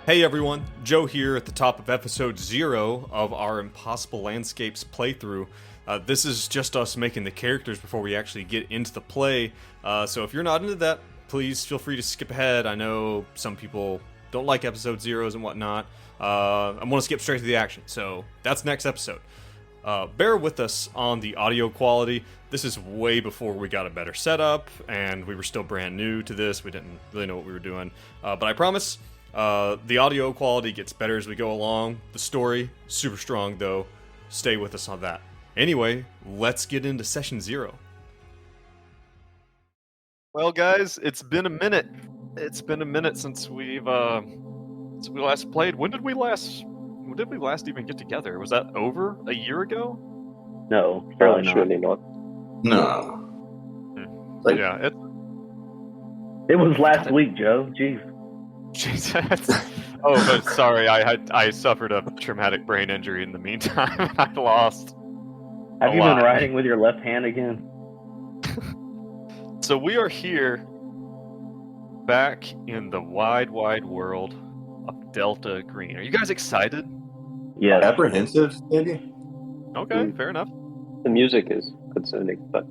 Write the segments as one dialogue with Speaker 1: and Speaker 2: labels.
Speaker 1: Hey everyone, Joe here at the top of episode 0 of our Impossible Landscapes playthrough. This is just us making the characters before we actually get into the play, so if you're not into that, please feel free to skip ahead. I know some people don't like episode 0s and whatnot. I want to skip straight to the action, so that's next episode. Bear with us on the audio quality. This is way before we got a better setup, and we were still brand new to this. We didn't really know what we were doing, but I promise the audio quality gets better as we go along. The story, super strong though. Stay with us on that. Anyway, let's get into session 0. Well, guys, it's been a minute. It's been a minute since we last played. When did we last even get together? Was that over a year ago?
Speaker 2: No, probably not.
Speaker 3: Surely not.
Speaker 4: No.
Speaker 3: Like-
Speaker 1: Yeah,
Speaker 2: It was last week, Joe. Jeez.
Speaker 1: Jesus. Oh, but sorry, I suffered a traumatic brain injury in the meantime. I lost.
Speaker 2: Have
Speaker 1: a
Speaker 2: you
Speaker 1: lot.
Speaker 2: been writing with your left hand again?
Speaker 1: So we are here, back in the wide, wide world of Delta Green. Are you guys excited?
Speaker 2: Yes.
Speaker 4: Apprehensive, maybe?
Speaker 1: Okay, fair enough.
Speaker 3: The music is concerning, but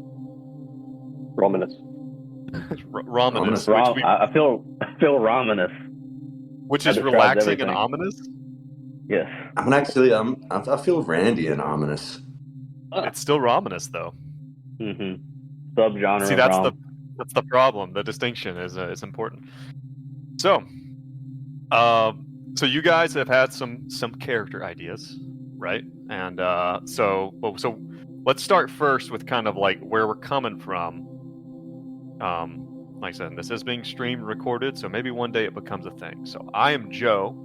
Speaker 3: ominous.
Speaker 1: Rominous,
Speaker 2: I feel ominous.
Speaker 1: which
Speaker 2: that
Speaker 1: is
Speaker 2: describes
Speaker 1: relaxing and
Speaker 2: everything.
Speaker 1: ominous.
Speaker 2: Yes.
Speaker 4: I feel randy and ominous.
Speaker 1: It's still Rominous though.
Speaker 2: Mm-hmm. Subgenre.
Speaker 1: See,
Speaker 2: of
Speaker 1: that's
Speaker 2: rom.
Speaker 1: the problem. The distinction is important. So, so you guys have had some character ideas, right? And so let's start first with kind of like where we're coming from. Like I said, this is being streamed, recorded, so maybe one day it becomes a thing. So I am Joe.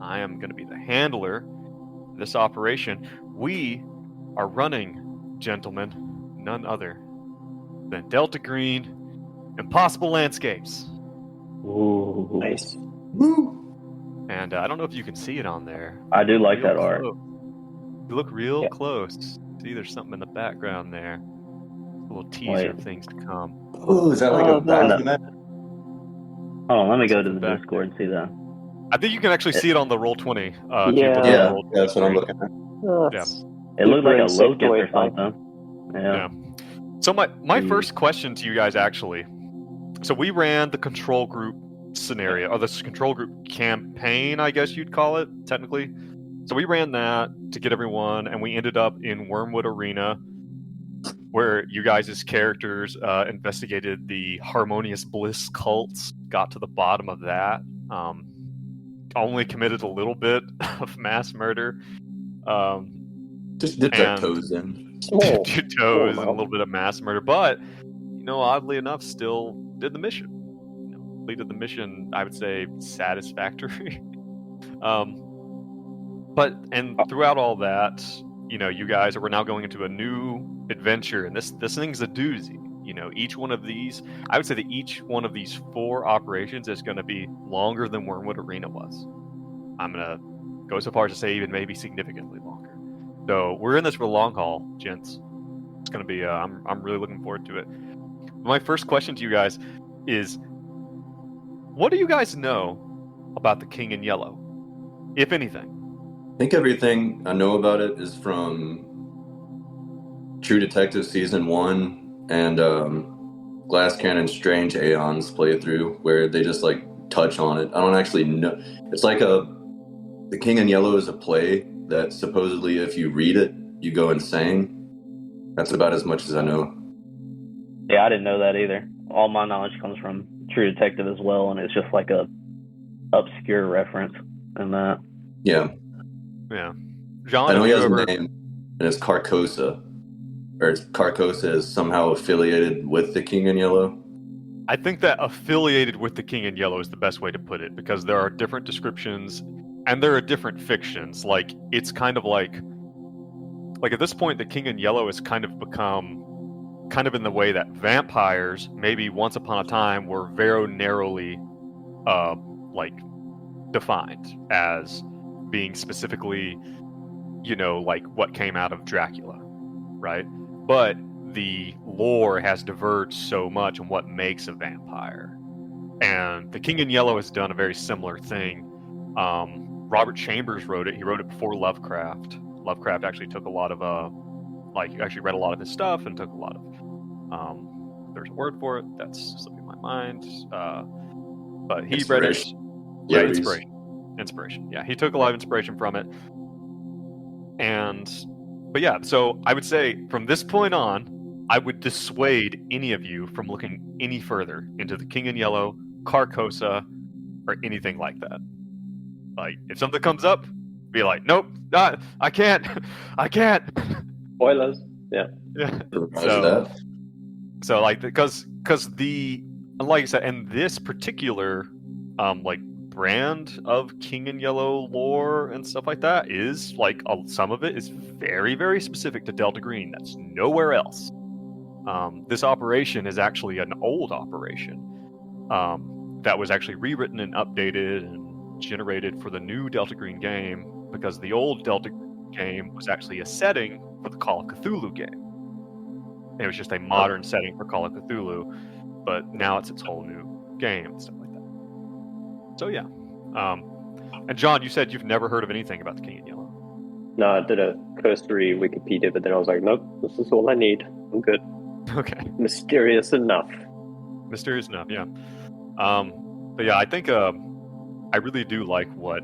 Speaker 1: I am going to be the handler of this operation. We are running, gentlemen, none other than Delta Green Impossible Landscapes.
Speaker 2: Ooh.
Speaker 3: Nice.
Speaker 4: Woo!
Speaker 1: And I don't know if you can see it on there.
Speaker 2: I do like
Speaker 1: Real
Speaker 2: that art.
Speaker 1: close. You look real
Speaker 3: Yeah.
Speaker 1: close. See, there's something in the background there. A little teaser
Speaker 2: Wait.
Speaker 1: of things to come.
Speaker 4: Oh, is that like
Speaker 3: Oh,
Speaker 4: a back
Speaker 2: no. Hold on, let me go to the
Speaker 1: Back
Speaker 2: Discord and see that.
Speaker 1: I think you can actually see it on the Roll20. If you
Speaker 3: Yeah.
Speaker 1: look at the
Speaker 4: Yeah,
Speaker 1: Roll20
Speaker 4: that's what I'm
Speaker 1: screen.
Speaker 4: looking at.
Speaker 2: It looked like a locust or
Speaker 3: insectoid life.
Speaker 2: something. Yeah.
Speaker 1: Yeah. So my
Speaker 2: Hmm.
Speaker 1: first question to you guys actually. So we ran the control group scenario, or this control group campaign, I guess you'd call it technically. So we ran that to get everyone, and we ended up in Wormwood Arena, where you guys' characters investigated the Harmonious Bliss cults, got to the bottom of that. Only committed a little bit of mass murder.
Speaker 4: Just dipped our
Speaker 1: And-
Speaker 4: toes in.
Speaker 3: Small.
Speaker 1: Dipped your toes and a
Speaker 3: amount.
Speaker 1: little bit of mass murder, but oddly enough, still did the mission. Completed the mission, I would say, satisfactory. But throughout all that, you guys we're now going into a new adventure, and this thing's a doozy. Each one of these, I would say that each one of these 4 operations is going to be longer than Wormwood Arena was. I'm gonna go so far as to say even maybe significantly longer. So we're in this for the long haul, gents. It's gonna be. I'm really looking forward to it. My first question to you guys is, what do you guys know about the King in Yellow, if anything?
Speaker 4: I think everything I know about it is from True Detective Season 1 and Glass Cannon Strange Aeon's playthrough, where they just like touch on it. I don't actually know. It's like The King in Yellow is a play that supposedly if you read it, you go insane. That's about as much as I know.
Speaker 2: Yeah, I didn't know that either. All my knowledge comes from True Detective as well, and it's just like a obscure reference in that.
Speaker 4: Yeah.
Speaker 1: Yeah, Gian,
Speaker 4: I know
Speaker 1: have
Speaker 4: he
Speaker 1: you
Speaker 4: has
Speaker 1: ever?
Speaker 4: a name, and it's Carcosa. Or Carcosa is somehow affiliated with the King in Yellow.
Speaker 1: I think that affiliated with the King in Yellow is the best way to put it, because there are different descriptions and there are different fictions. Like, it's kind of like at this point, the King in Yellow has kind of become kind of in the way that vampires maybe once upon a time were very narrowly defined as being specifically, like what came out of Dracula, right? But the lore has diverged so much on what makes a vampire. And the King in Yellow has done a very similar thing Robert Chambers wrote it. He wrote it before Lovecraft. Lovecraft actually took a lot of he actually read a lot of his stuff and took a lot of there's a word for it that's slipping my mind. But he read it. Yeah, inspiration. Yeah, he took a lot of inspiration from it. But yeah, so I would say from this point on, I would dissuade any of you from looking any further into the King in Yellow, Carcosa, or anything like that. Like, if something comes up, be like, nope, I can't.
Speaker 3: Spoilers. Yeah.
Speaker 1: Yeah.
Speaker 4: Roger
Speaker 1: So like, because like I said, and this particular like brand of King in Yellow lore and stuff like that is like some of it is very, very specific to Delta Green. That's nowhere else. This operation is actually an old operation that was actually rewritten and updated and generated for the new Delta Green game, because the old Delta game was actually a setting for the Call of Cthulhu game. It was just a modern setting for Call of Cthulhu, but now it's its whole new game and stuff like that. So yeah. And John, you said you've never heard of anything about the King in Yellow.
Speaker 3: No, I did a cursory Wikipedia, but then I was like, nope, this is all I need. I'm good.
Speaker 1: Okay.
Speaker 3: Mysterious enough,
Speaker 1: yeah. But yeah, I think I really do like what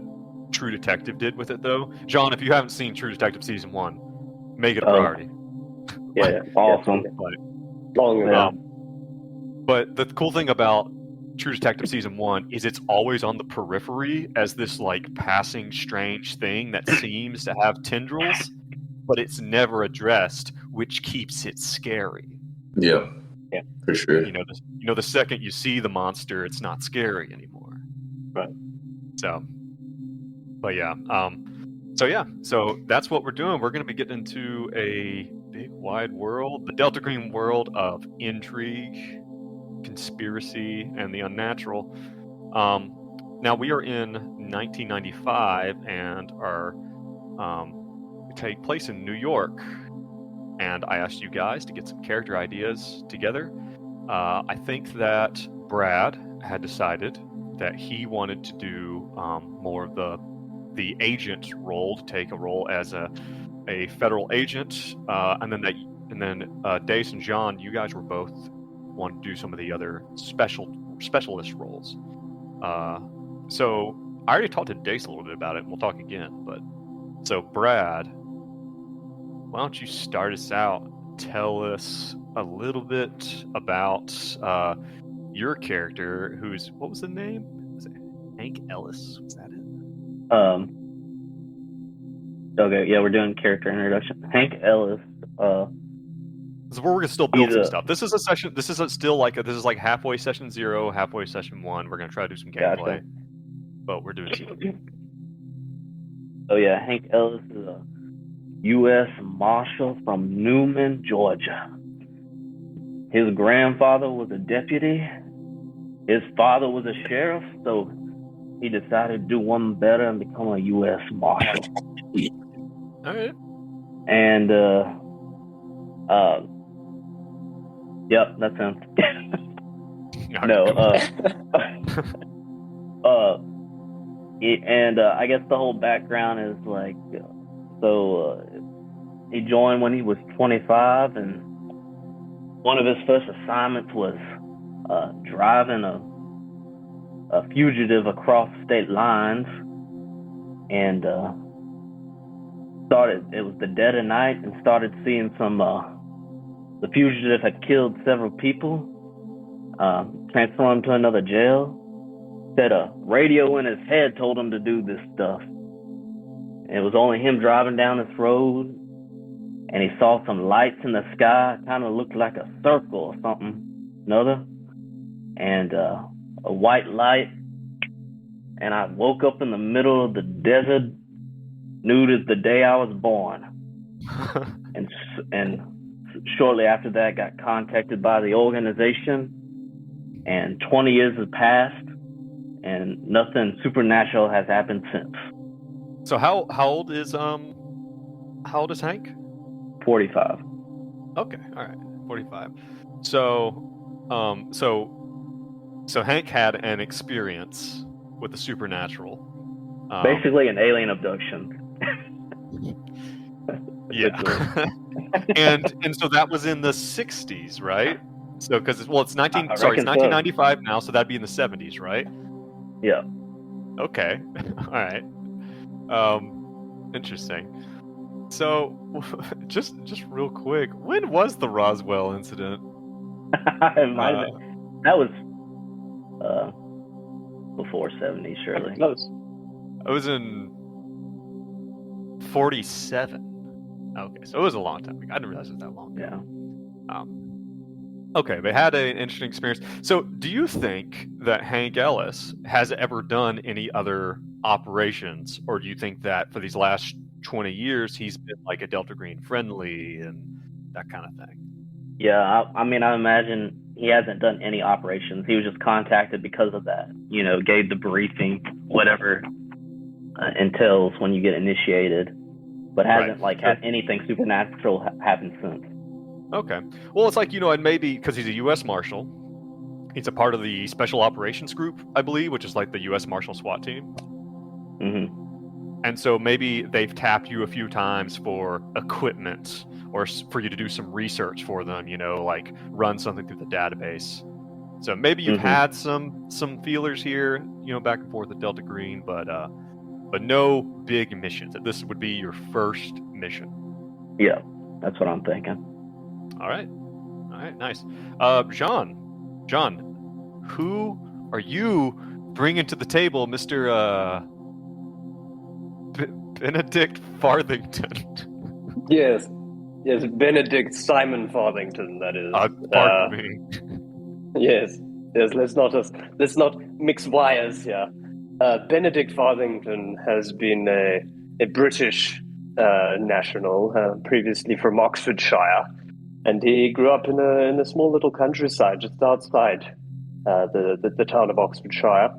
Speaker 1: True Detective did with it, though. John, if you haven't seen True Detective Season 1, make it a priority.
Speaker 3: Yeah,
Speaker 2: Awesome.
Speaker 3: long enough.
Speaker 1: But the cool thing about True Detective Season 1 is it's always on the periphery as this like passing strange thing that seems to have tendrils, but it's never addressed, which keeps it scary.
Speaker 4: Yeah, for sure.
Speaker 1: The second you see the monster, it's not scary anymore.
Speaker 3: Right.
Speaker 1: So, but yeah. So that's what we're doing. We're going to be getting into a big wide world, the Delta Green world of intrigue, conspiracy, and the unnatural. Now we are in 1995 and we take place in New York. And I asked you guys to get some character ideas together. I think that Brad had decided that he wanted to do more of the agent role, to take a role as a federal agent, and then Dace and Gian, you guys were both want to do some of the other specialist roles. So I already talked to Dace a little bit about it, and we'll talk again. But so Brad, why don't you start us out? Tell us a little bit about your character, what was the name? Was it Hank Ellis? Was that it?
Speaker 2: Okay, yeah, we're doing character introduction. Hank Ellis.
Speaker 1: This is where we're gonna still build some stuff. This is a session. This is like halfway session 0, halfway session 1. We're gonna try to do some gameplay, but we're doing some.
Speaker 2: Oh yeah, Hank Ellis is a U.S. Marshal from Newman, Georgia. His grandfather was a deputy. His father was a sheriff, so he decided to do one better and become a U.S. Marshal.
Speaker 1: All right.
Speaker 2: And yep, that's him. I guess the whole background is like, he joined when he was 25, and one of his first assignments was driving a fugitive across state lines, and it was the dead of night, and started seeing some the fugitive had killed several people, transferred him to another jail, said a radio in his head told him to do this stuff. And it was only him driving down this road, and he saw some lights in the sky, kind of looked like a circle or something, and a white light. And I woke up in the middle of the desert, knew it was the day I was born. and shortly after that, got contacted by the organization, and 20 years has passed, and nothing supernatural has happened since.
Speaker 1: So how old is Hank?
Speaker 2: 45.
Speaker 1: Okay, all right, 45. So Hank had an experience with the supernatural,
Speaker 2: Basically, an alien abduction.
Speaker 1: Yeah. and so that was in the 60s, right? So because it's 1995 now, so that'd be in the 70s, right?
Speaker 2: Yeah.
Speaker 1: Okay. All right. Interesting. So, just real quick, when was the Roswell incident?
Speaker 2: That was before 70, surely.
Speaker 3: Close.
Speaker 1: I was in 47. Okay, so it was a long time ago. I didn't realize it was that long ago.
Speaker 2: Yeah.
Speaker 1: Okay, they had an interesting experience. So, do you think that Hank Ellis has ever done any other operations, or do you think that for these last 20 years he's been like a Delta Green friendly and that kind of thing?
Speaker 2: Yeah, I mean, I imagine he hasn't done any operations. He was just contacted because of that. Gave the briefing, whatever entails when you get initiated, but hasn't had anything supernatural happen since.
Speaker 1: Okay. Well, it's and maybe because he's a U.S. Marshal, he's a part of the Special Operations Group, I believe, which is like the U.S. Marshal SWAT team.
Speaker 2: Mm-hmm.
Speaker 1: And so maybe they've tapped you a few times for equipment or for you to do some research for them, like run something through the database. So maybe you've had some feelers here, back and forth at Delta Green, but no big missions. This would be your first mission.
Speaker 2: Yeah, that's what I'm thinking.
Speaker 1: All right, nice. Gian, who are you bringing to the table, Mr. Benedict Farthington?
Speaker 3: Yes, Benedict Simon Farthington. That is.
Speaker 1: Pardon me.
Speaker 3: Yes. Let's not mix wires here. Benedict Farthington has been a British national, previously from Oxfordshire, and he grew up in a small little countryside just outside the town of Oxfordshire.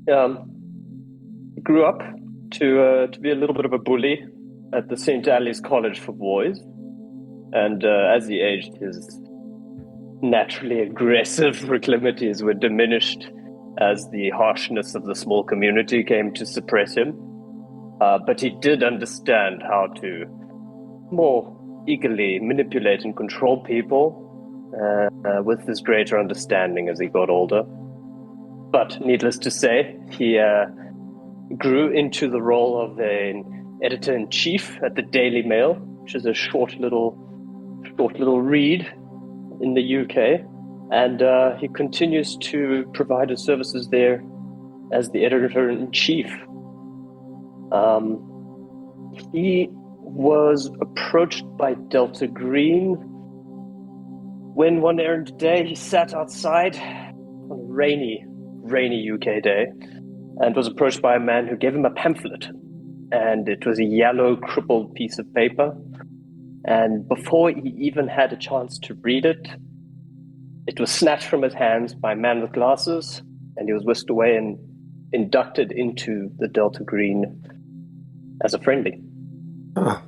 Speaker 3: He grew up to be a little bit of a bully at the St. Alice College for Boys, and as he aged, his naturally aggressive proclivities were diminished as the harshness of the small community came to suppress him. But he did understand how to more eagerly manipulate and control people with this greater understanding as he got older. But needless to say, he grew into the role of an editor-in-chief at the Daily Mail, which is a short little read in the UK, and he continues to provide his services there as the editor-in-chief. He was approached by Delta Green when one errand day he sat outside on a rainy UK day and was approached by a man who gave him a pamphlet, and it was a yellow crippled piece of paper, and before he even had a chance to read it, it was snatched from his hands by a man with glasses, and he was whisked away and inducted into the Delta Green as a friendly.
Speaker 4: Huh.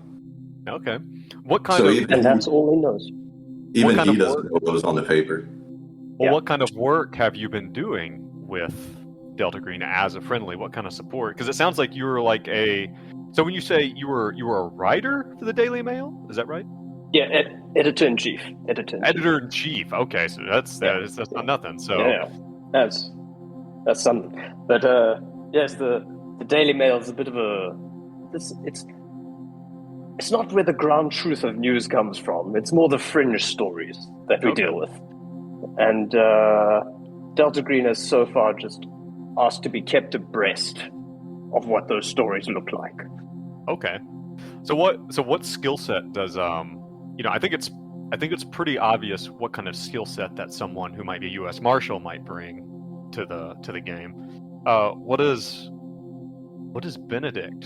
Speaker 1: Okay. What kind of...
Speaker 3: And that's all he knows.
Speaker 4: Even he doesn't know what was on the paper.
Speaker 1: Well, what kind of work have you been doing with Delta Green as a friendly? What kind of support? Because it sounds like you were like a... So when you say you were a writer for the Daily Mail, is that right?
Speaker 3: Yeah, editor-in-chief.
Speaker 1: Editor-in-chief. Okay, so that's not nothing. So
Speaker 3: yeah, that's something. But yes, the Daily Mail is a bit of a... It's not where the ground truth of news comes from. It's more the fringe stories that we deal with. And Delta Green has so far just asked to be kept abreast of what those stories look like.
Speaker 1: Okay. So what skill set does I think it's pretty obvious what kind of skill set that someone who might be a U.S. Marshal might bring to the game. What does Benedict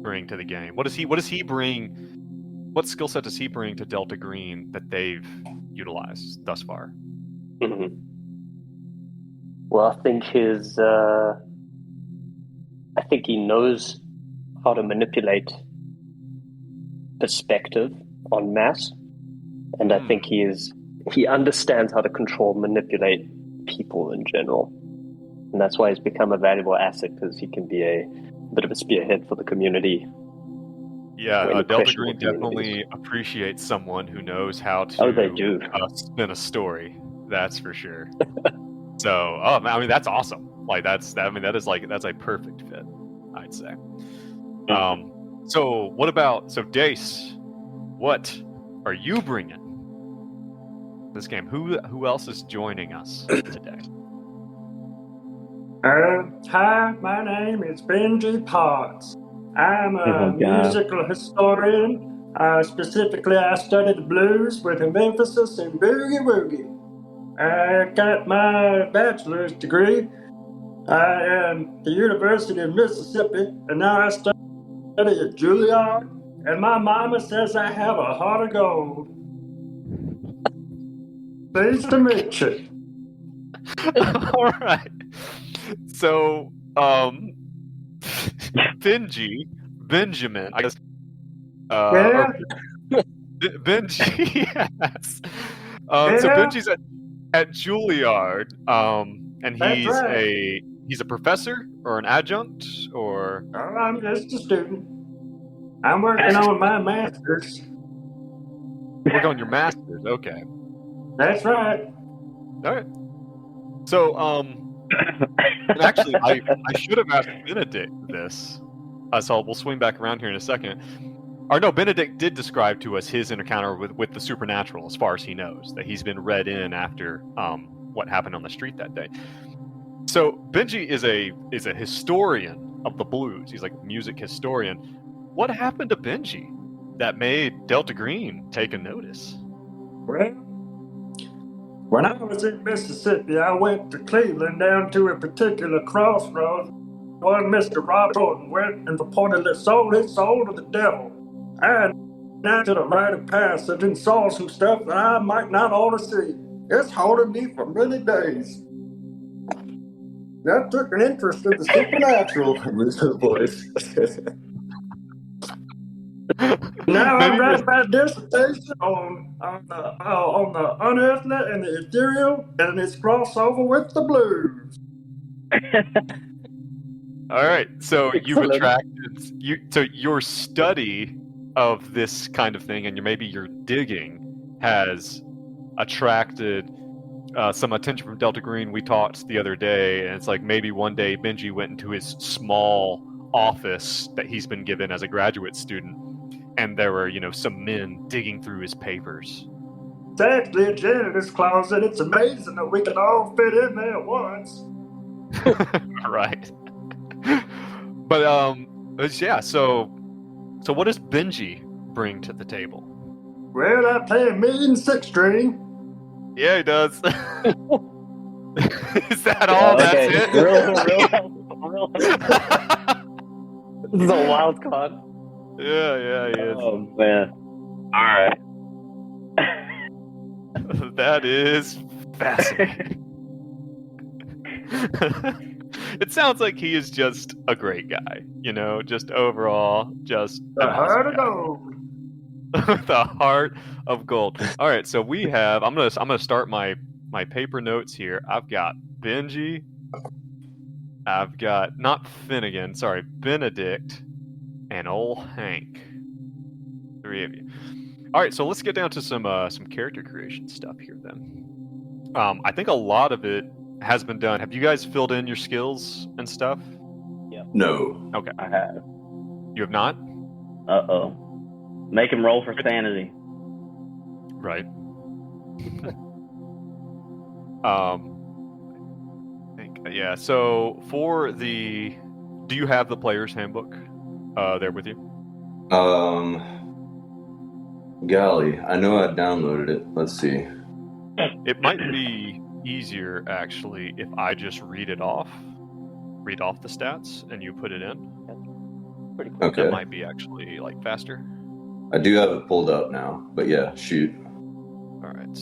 Speaker 1: bring to the game? What does he bring? What skill set does he bring to Delta Green that they've utilized thus far?
Speaker 3: Mm-hmm. Well, I think he knows how to manipulate perspective en masse, and I think he understands how to control, manipulate people in general. And that's why he's become a valuable asset, because he can be a bit of a spearhead for the community.
Speaker 1: Yeah,
Speaker 3: in the
Speaker 1: Delta
Speaker 3: questionable
Speaker 1: Green
Speaker 3: communities.
Speaker 1: definitely appreciates someone who knows how to
Speaker 2: Oh, they do.
Speaker 1: spin a story. That's for sure. So, I mean, that's awesome. Like, that's a perfect fit, I'd say. So what about Dace? What are you bringing this game? Who else is joining us today?
Speaker 5: Hi, my name is Benji Potts. I'm a
Speaker 2: Oh, God.
Speaker 5: musical historian. Specifically, I study the blues with an emphasis in boogie woogie. I got my bachelor's degree at the University of Mississippi, and now I study at Juilliard. And my mama says I have a heart of gold. Pleased to meet you.
Speaker 1: All right. So, Benjamin, I guess.
Speaker 5: Yeah,
Speaker 1: Benji, yes.
Speaker 5: yeah,
Speaker 1: So Benji's at Juilliard, and
Speaker 5: that's right.
Speaker 1: he's a professor or an adjunct or.
Speaker 5: Oh, I'm just a student. I'm working on my master's.
Speaker 1: Work on your master's, okay.
Speaker 5: That's right.
Speaker 1: All right. So, and actually, I should have asked Benedict this. So we'll swing back around here in a second. Or no, Benedict did describe to us his encounter with the supernatural, as far as he knows, that he's been read in after what happened on the street that day. So Benji is a historian of the blues. He's like a music historian. What happened to Benji that made Delta Green take a notice?
Speaker 5: Well, when I was in Mississippi, I went to Cleveland down to a particular crossroads. One Mr. Rob Jordan went and reportedly sold his soul to the devil. I enacted a rite of passage and saw some stuff that I might not ought to see. It's haunted me for many days. I took an interest in the supernatural.
Speaker 4: Lose her voice.
Speaker 5: Now I'm
Speaker 1: Maybe
Speaker 5: writing my dissertation on the unearthly and the ethereal, and its crossover with the blues.
Speaker 1: All right, so you've
Speaker 2: Excellent.
Speaker 1: attracted so your study of this kind of thing, and maybe your digging has attracted some attention from Delta Green. We talked the other day, and it's like maybe one day Benji went into his small office that he's been given as a graduate student, and there were some men digging through his papers.
Speaker 5: It's actually a janitor's closet. It's amazing that we can all fit in there at once.
Speaker 1: Right. But yeah, so what does Benji bring to the table?
Speaker 5: Well, I play a mean six string.
Speaker 1: Yeah, he does. Is that all?
Speaker 2: Okay,
Speaker 1: That's it?
Speaker 2: real. This is a wild card.
Speaker 1: Yeah, he is.
Speaker 2: Oh man. All right.
Speaker 1: That is fascinating. It sounds like he is just a great guy, just overall, just
Speaker 5: The
Speaker 1: an
Speaker 5: heart
Speaker 1: awesome
Speaker 5: of
Speaker 1: guy.
Speaker 5: gold.
Speaker 1: The heart of gold. All right, so we have. I'm gonna start my paper notes here. I've got Benji. I've got not Finnegan. Sorry, Benedict, and old Hank. 3 of you. All right, so let's get down to some character creation stuff here then. I think a lot of it has been done. Have you guys filled in your skills and stuff?
Speaker 4: No.
Speaker 1: Okay.
Speaker 2: I have.
Speaker 1: You have not?
Speaker 2: Uh-oh. Make him roll for sanity.
Speaker 1: Right. Yeah. So do you have the player's handbook there with you?
Speaker 4: Golly, I know I downloaded it. Let's see.
Speaker 1: It might be easier actually if I just read off the stats and you put it in.
Speaker 3: Pretty cool.
Speaker 4: Okay.
Speaker 1: That might be actually faster.
Speaker 4: I do have it pulled up now, but yeah, shoot.
Speaker 1: All right.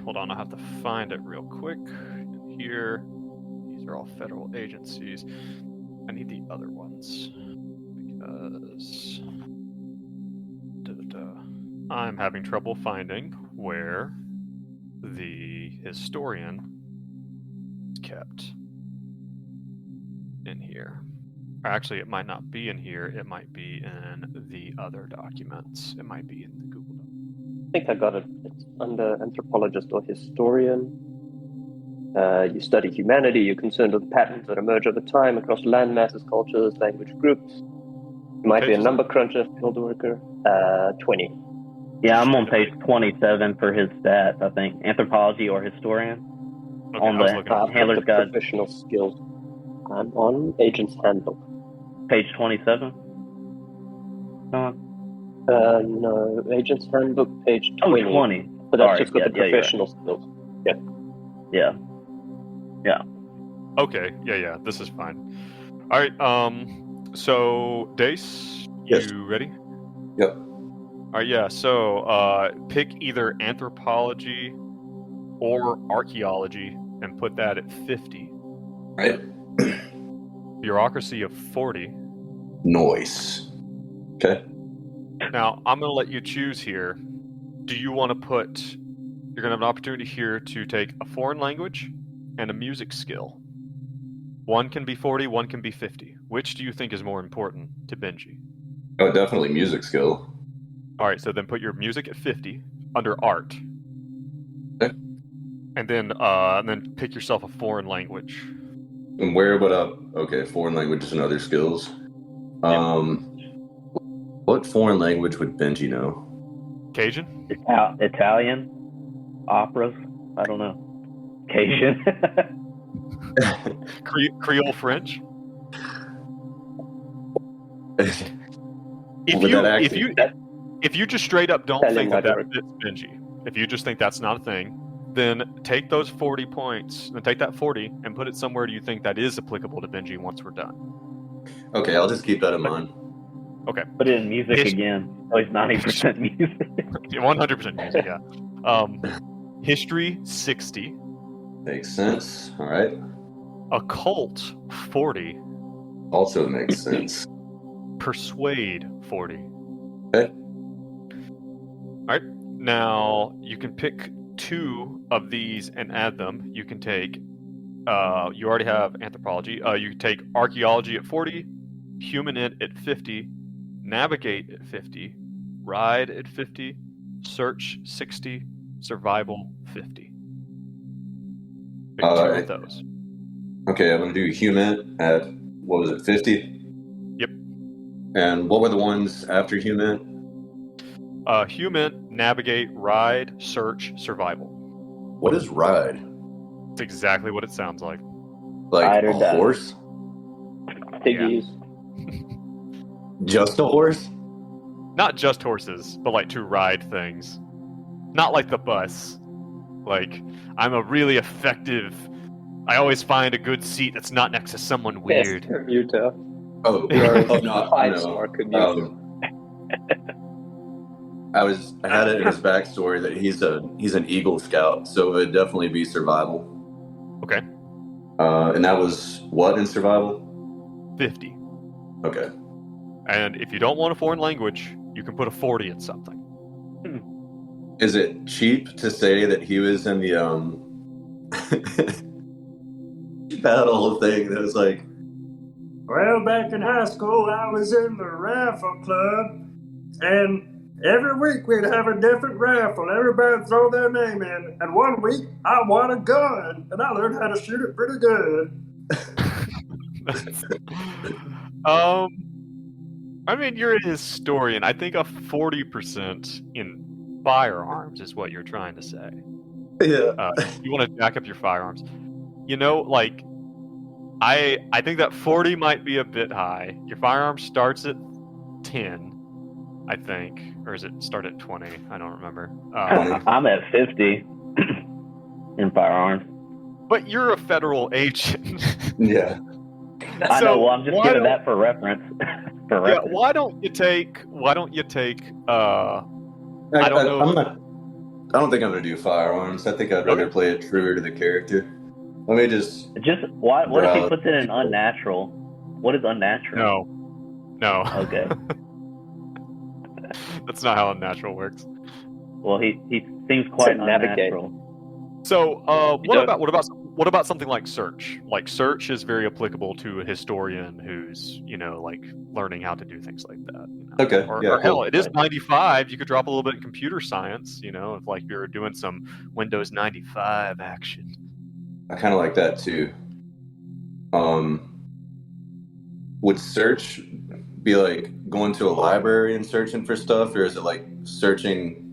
Speaker 1: Hold on, I have to find it real quick. Here, these are all federal agencies. I need the other ones because I'm having trouble finding where the historian It's kept in here. Actually, it might not be in here. It might be in the other documents. It might be in the Google Doc.
Speaker 3: I think I got it. It's under anthropologist or historian. You study humanity. You're concerned with patterns that emerge over time across land masses, cultures, language groups. You might be a number cruncher, field worker. 20.
Speaker 2: Yeah, I'm on page 27 for his stats, I think. Anthropology or historian.
Speaker 1: Okay,
Speaker 2: On the handler's guide.
Speaker 3: Professional skills. I'm on Agent's Handbook.
Speaker 2: Page 27?
Speaker 3: No, Agent's Handbook, page 20.
Speaker 2: Oh, 20.
Speaker 3: But that's
Speaker 2: Sorry,
Speaker 3: just got the professional skills.
Speaker 2: Yeah.
Speaker 1: Okay, yeah, this is fine. All right, so Dace,
Speaker 4: Yes.
Speaker 1: you ready?
Speaker 4: Yep.
Speaker 1: All right, yeah. So pick either anthropology or archaeology and put that at 50.
Speaker 4: Right.
Speaker 1: Bureaucracy of 40.
Speaker 4: Noise. Okay.
Speaker 1: Now I'm going to let you choose here. Do you want to put? You're going to have an opportunity here to take a foreign language and a music skill. One can be 40, one can be 50. Which do you think is more important to Benji?
Speaker 4: Oh, definitely music skill.
Speaker 1: All right, so then put your music at 50 under art.
Speaker 4: Okay.
Speaker 1: And then pick yourself a foreign language.
Speaker 4: And where would okay, foreign languages and other skills. What foreign language would Benji know?
Speaker 1: Cajun?
Speaker 2: Italian? Operas? I don't know. Cajun?
Speaker 1: Creole French? If you just straight up don't think that fits Benji, if you just think that's not a thing, then take those 40 points and take that 40 and put it somewhere you think that is applicable to Benji once we're done.
Speaker 4: Okay, I'll just keep that in mind.
Speaker 1: Okay.
Speaker 2: Put it in music again. Oh, it's 90% music.
Speaker 1: 100% music, yeah. History, 60.
Speaker 4: Makes sense. All right.
Speaker 1: Occult, 40.
Speaker 4: Also makes sense.
Speaker 1: Persuade, 40.
Speaker 4: Okay.
Speaker 1: All right. Now, you can pick 2 of these and add them. You can take, you already have anthropology. You can take archaeology at 40, human int at 50, navigate at 50, ride at 50, search 60, survival 50. Pick 2 of those.
Speaker 4: Okay, I'm going to do human at, what was it, 50?
Speaker 1: Yep.
Speaker 4: And what were the ones after human?
Speaker 1: Human, navigate, ride, search, survival.
Speaker 4: What is ride?
Speaker 1: It's exactly what it sounds like.
Speaker 4: Like
Speaker 2: Ride or
Speaker 4: a
Speaker 2: die.
Speaker 4: horse?
Speaker 3: Piggies.
Speaker 4: Just a horse?
Speaker 1: Not just horses, but like to ride things. Not like the bus. Like, I'm a really effective... I always find a good seat that's not next to someone weird.
Speaker 3: Yes, commuter.
Speaker 4: Oh,
Speaker 3: Five-star commuter.
Speaker 4: I had it in his backstory that he's an Eagle Scout, so it would definitely be survival.
Speaker 1: Okay.
Speaker 4: And that was what in survival?
Speaker 1: 50.
Speaker 4: Okay.
Speaker 1: And if you don't want a foreign language, you can put a 40 in something.
Speaker 4: Is it cheap to say that he was in the battle thing that was like,
Speaker 5: Well, back in high school, I was in the raffle club, and every week we'd have a different raffle. Everybody would throw their name in, and one week I won a gun, and I learned how to shoot it pretty good.
Speaker 1: I mean, you're a historian. I think a 40% in firearms is what you're trying to say.
Speaker 4: yeah.
Speaker 1: You want to jack up your firearms. You know, like, I think that 40 might be a bit high. Your firearm starts at 10, I think. Or is it start at 20? I don't remember.
Speaker 2: I'm at 50 in firearms.
Speaker 1: But you're a federal agent.
Speaker 4: Yeah.
Speaker 2: I know, well, I'm just giving that for reference.
Speaker 1: Yeah, why don't you take I don't know.
Speaker 4: I don't think I'm gonna do firearms. I think I'd rather play it truer to the character. Let me just
Speaker 2: what if he puts it in unnatural? What is unnatural?
Speaker 1: No.
Speaker 2: Okay.
Speaker 1: That's not how unnatural works.
Speaker 2: Well, he seems quite
Speaker 3: Navigate.
Speaker 2: unnatural.
Speaker 1: So, what about something like search? Like search is very applicable to a historian who's like learning how to do things like that.
Speaker 4: Okay.
Speaker 1: Or hell, it is 95. You could drop a little bit in computer science. If like you're doing some Windows 95 action.
Speaker 4: I kind of like that too. Would search be like going to a library and searching for stuff, or is it like searching?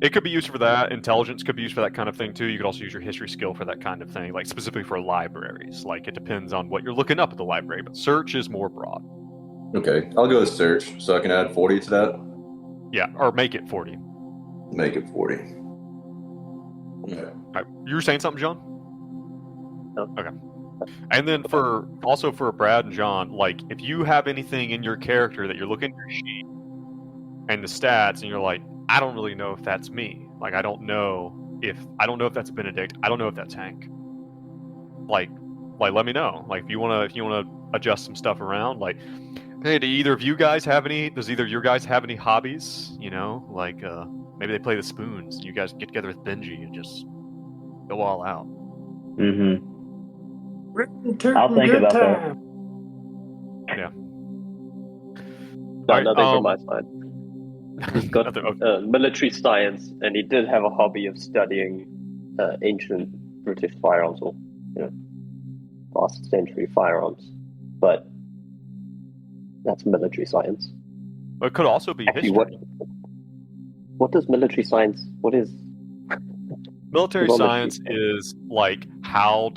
Speaker 1: It could be used for that. Intelligence could be used for that kind of thing too. You could also use your history skill for that kind of thing, like specifically for libraries. Like it depends on what you're looking up at the library, but search is more broad.
Speaker 4: Okay, I'll go with search, so I can add 40 to that.
Speaker 1: Yeah, or make it 40.
Speaker 4: Make it 40. Okay.
Speaker 1: All right. You were saying something, John?
Speaker 3: No.
Speaker 1: Okay. And then for Brad and John, like if you have anything in your character that you're looking at your sheet and the stats, and you're like, I don't really know if that's me. Like I don't know if that's Benedict. I don't know if that's Hank. Like let me know. Like if you wanna adjust some stuff around, like, hey, does either of you guys have any hobbies? Like maybe they play the spoons and you guys get together with Benji and just go all out.
Speaker 2: Mm-hmm. I'll think about that.
Speaker 1: Yeah.
Speaker 3: Nothing from my side. He's got military science, and he did have a hobby of studying ancient British firearms, or last century firearms. But that's military science.
Speaker 1: But it could also be history.
Speaker 3: What does military science? What is
Speaker 1: military science? Is like how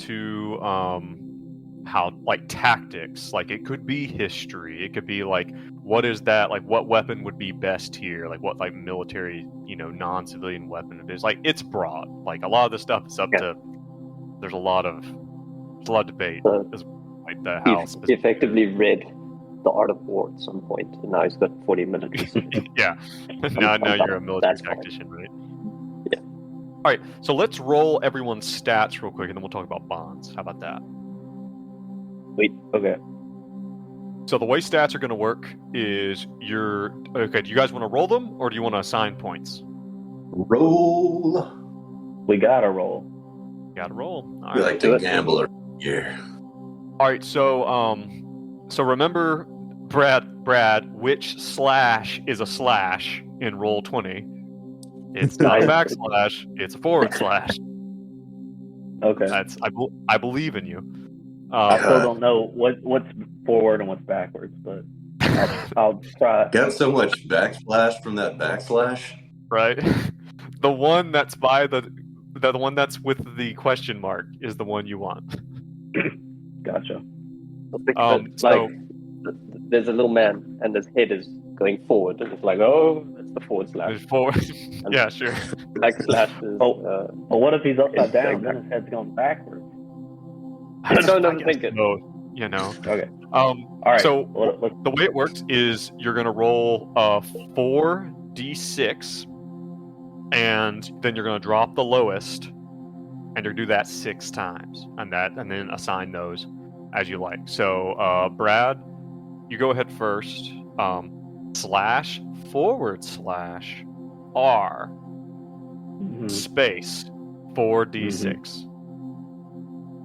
Speaker 1: tactics. Like it could be history. It could be like, what is that? Like what weapon would be best here? Like what like military, non-civilian weapon it is. Like it's broad. Like a lot of this stuff is up to. There's a lot of debate. Like the house.
Speaker 3: He effectively read The Art of War at some point, and now he's got 40 military.
Speaker 1: Yeah. now you're a military tactician, right?
Speaker 3: Yeah.
Speaker 1: All right. So let's roll everyone's stats real quick, and then we'll talk about bonds. How about that?
Speaker 2: Wait. Okay.
Speaker 1: So the way stats are going to work is okay. Do you guys want to roll them, or do you want to assign points?
Speaker 4: Roll.
Speaker 2: We gotta roll.
Speaker 1: Gotta roll. All
Speaker 4: We
Speaker 1: right.
Speaker 4: like to gamble. Yeah.
Speaker 1: All right. So remember, Brad, which slash is a slash in roll 20? It's not a backslash. It's a forward slash.
Speaker 2: Okay.
Speaker 1: I believe in you.
Speaker 2: I still don't know what's forward and what's backwards, but I'll try.
Speaker 4: Got so much backslash from that backslash.
Speaker 1: Right. The one that's by the one that's with the question mark is the one you want.
Speaker 2: Gotcha.
Speaker 3: There's a little man and his head is going forward, and it's like, oh, that's the forward slash.
Speaker 1: Forward. Yeah, sure.
Speaker 3: Backslash is.
Speaker 2: Well, what if he's upside down? Then his head's going backwards.
Speaker 3: I don't think it.
Speaker 2: Okay.
Speaker 1: All
Speaker 2: right.
Speaker 1: So the way it works is you're gonna roll 4d6, and then you're gonna drop the lowest, and you're gonna do that 6 times, and then assign those as you like. So Brad, you go ahead first. //R space 4d6.